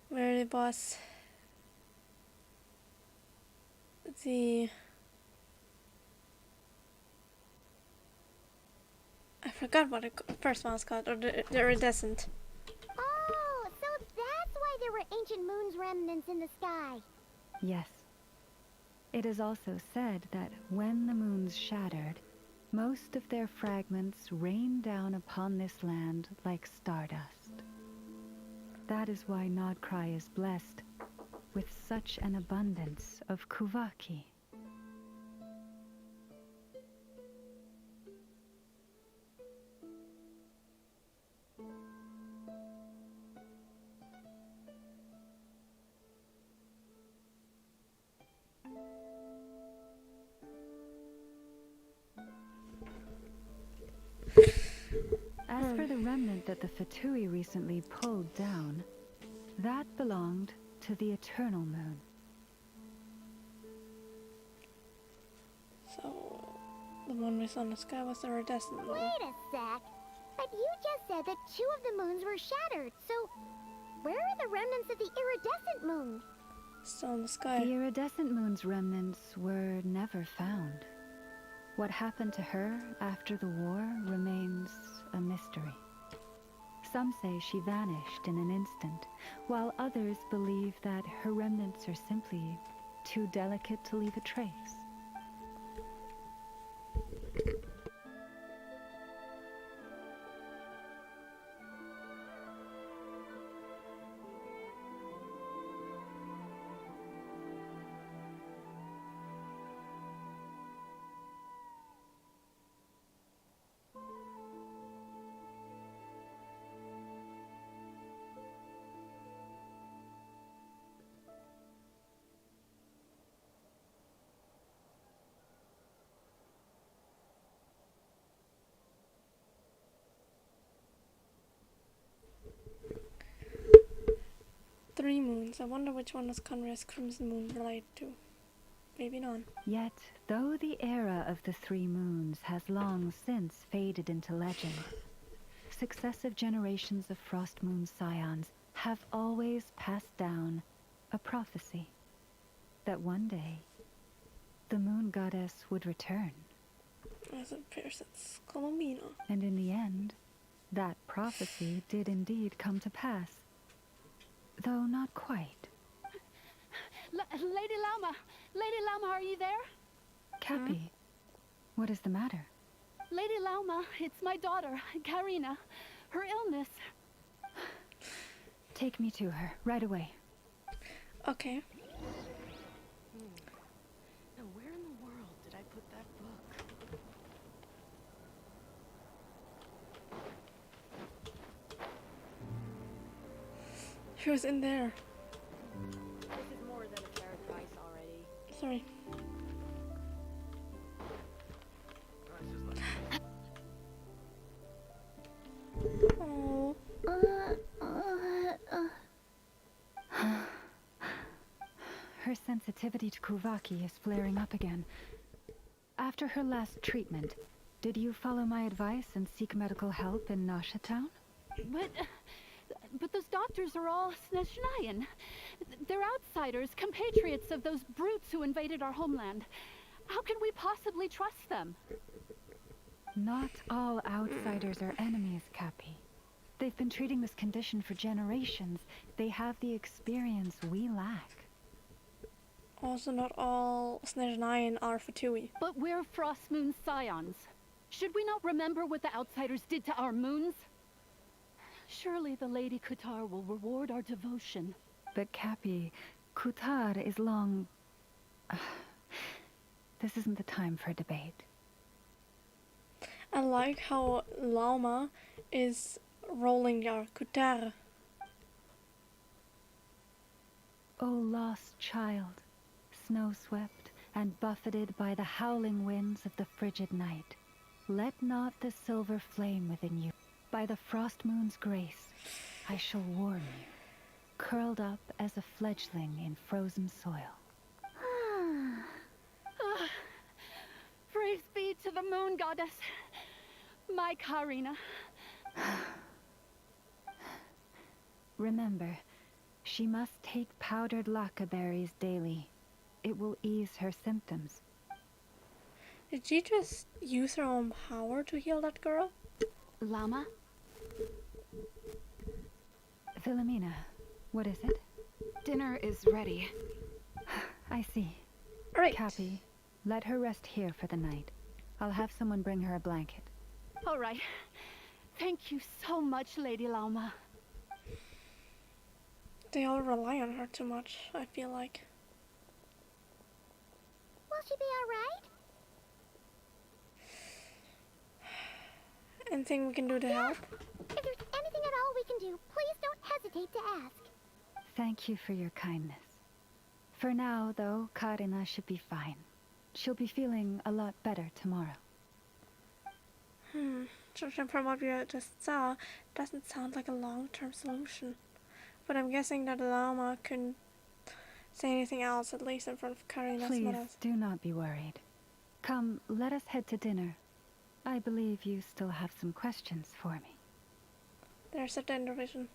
A: Where it was the... I forgot what the first one was called, or the iridescent.
C: Oh, so that's why there were ancient moon's remnants in the sky.
F: Yes. It is also said that when the moons shattered, most of their fragments rained down upon this land like stardust. That is why Krai is blessed with such an abundance of Kuvaki. As for the remnant that the Fatui recently pulled down, that belonged to the Eternal Moon.
A: So, the one we saw in the sky was the iridescent moon.
C: Wait a sec. But you just said that 2 of the moons were shattered, so where are the remnants of the iridescent moon?
A: Still in the sky.
F: The iridescent moon's remnants were never found. What happened to her after the war remains a mystery. Some say she vanished in an instant, while others believe that her remnants are simply too delicate to leave a trace.
A: Three moons. I wonder which one was Conrad's Crimson Moon related to. Maybe none.
F: Yet, though the era of the 3 moons has long since faded into legend, successive generations of Frost Moon Scions have always passed down a prophecy that one day the moon goddess would return.
A: As it appears, it's Colombina.
F: And in the end, that prophecy did indeed come to pass. Though not quite.
K: Lady Lama! Lady Lama, are you there?
F: Cappy, What is the matter?
M: Lady Lauma, it's my daughter, Karina. Her illness.
F: Take me to her, right away.
A: Okay.
K: Now where in the world did I put that book?
A: She was in there.
N: This is more than a fair price already.
A: Sorry. Oh.
F: Her sensitivity to Kuvaki is flaring up again. After her last treatment, did you follow my advice and seek medical help in Nasha Town?
M: But those doctors are all Snezhnayan. They're outsiders, compatriots of those brutes who invaded our homeland. How can we possibly trust them?
F: Not all outsiders are enemies, Cappy. They've been treating this condition for generations. They have the experience we lack.
A: Also, not all Snezhnayan are Fatui.
M: But we're Frostmoon scions. Should we not remember what the outsiders did to our moons? Surely the Lady Kutar will reward our devotion.
F: But Cappy, Kutar is long... This isn't the time for debate.
A: I like how Lauma is rolling your Kutar.
F: O lost child, snow-swept and buffeted by the howling winds of the frigid night, let not the silver flame within you. By the frost moon's grace, I shall warm you, curled up as a fledgling in frozen soil.
M: Praise be to the moon goddess, my Karina.
F: Remember, she must take powdered laka berries daily. It will ease her symptoms.
A: Did she just use her own power to heal that girl?
H: Llama?
F: Philomena, what is it?
H: Dinner is ready.
F: I see.
A: Right.
F: Cappy, let her rest here for the night. I'll have someone bring her a blanket.
M: All right. Thank you so much, Lady Lauma.
A: They all rely on her too much, I feel like.
C: Will she be alright?
A: Anything we can do to help?
C: If there's anything at all we can do, please don't hesitate to ask.
F: Thank you for your kindness. For now, though, Karina should be fine. She'll be feeling a lot better tomorrow.
A: Judging from what we just saw, doesn't sound like a long-term solution. But I'm guessing that Llama couldn't say anything else, at least in front of Karina's
F: Please,
A: mother.
F: do not be worried. Come, let us head to dinner. I believe you still have some questions for me.
A: There's a tender vision.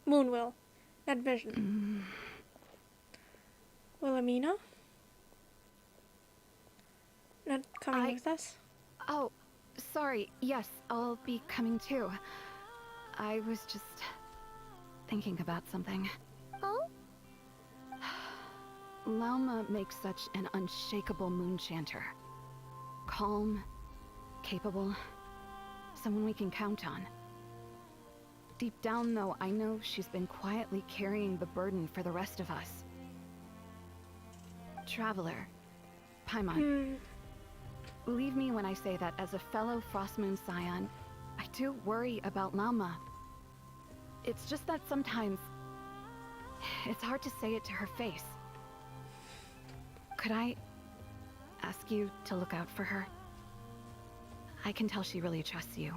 A: Moon will. That vision. Wilhelmina? Not coming with us?
H: Oh, sorry. Yes, I'll be coming too. I was just thinking about something.
C: Oh?
H: Lauma makes such an unshakable moon chanter. Calm, capable, someone we can count on. Deep down, though, I know she's been quietly carrying the burden for the rest of us. Traveler, Paimon, believe me when I say that as a fellow Frostmoon Scion, I do worry about Lauma. It's just that sometimes it's hard to say it to her face. Could I ask you to look out for her? I can tell she really trusts you.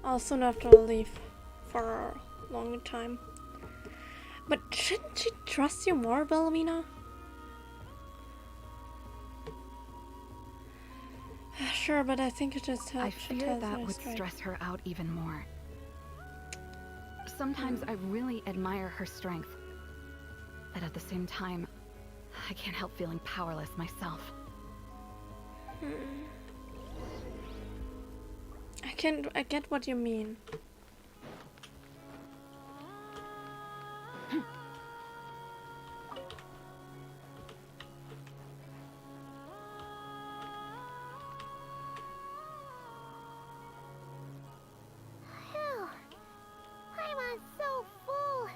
A: I'll soon have to leave for a long time. But shouldn't she trust you more, Wilhelmina? Sure, but I think it just
H: I
A: helps.
H: fear that would stress her out even more. Sometimes I really admire her strength, but at the same time, I can't help feeling powerless myself.
A: I get what you mean.
C: Phew. I'm so full.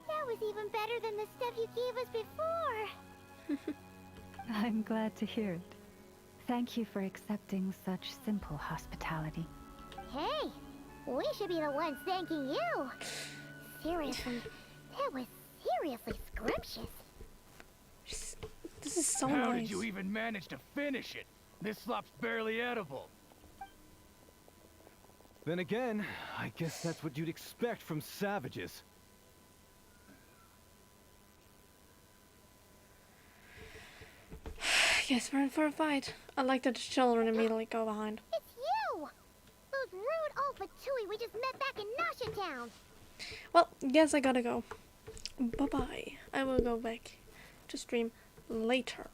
C: That was even better than the stuff you gave us before.
F: I'm glad to hear it. Thank you for accepting such simple hospitality.
C: Hey, we should be the ones thanking you. Seriously, that was seriously scrumptious.
A: This is so
G: How
A: nice.
G: did you even manage to finish it? This slop's barely edible.
O: Then again, I guess that's what you'd expect from savages.
A: Guess we're in for a fight. I like that the children immediately go behind.
C: It's you! Those rude Alpha Tui we just met back in Nasha Town.
A: Well, guess I gotta go. Bye-bye. I will go back to stream later.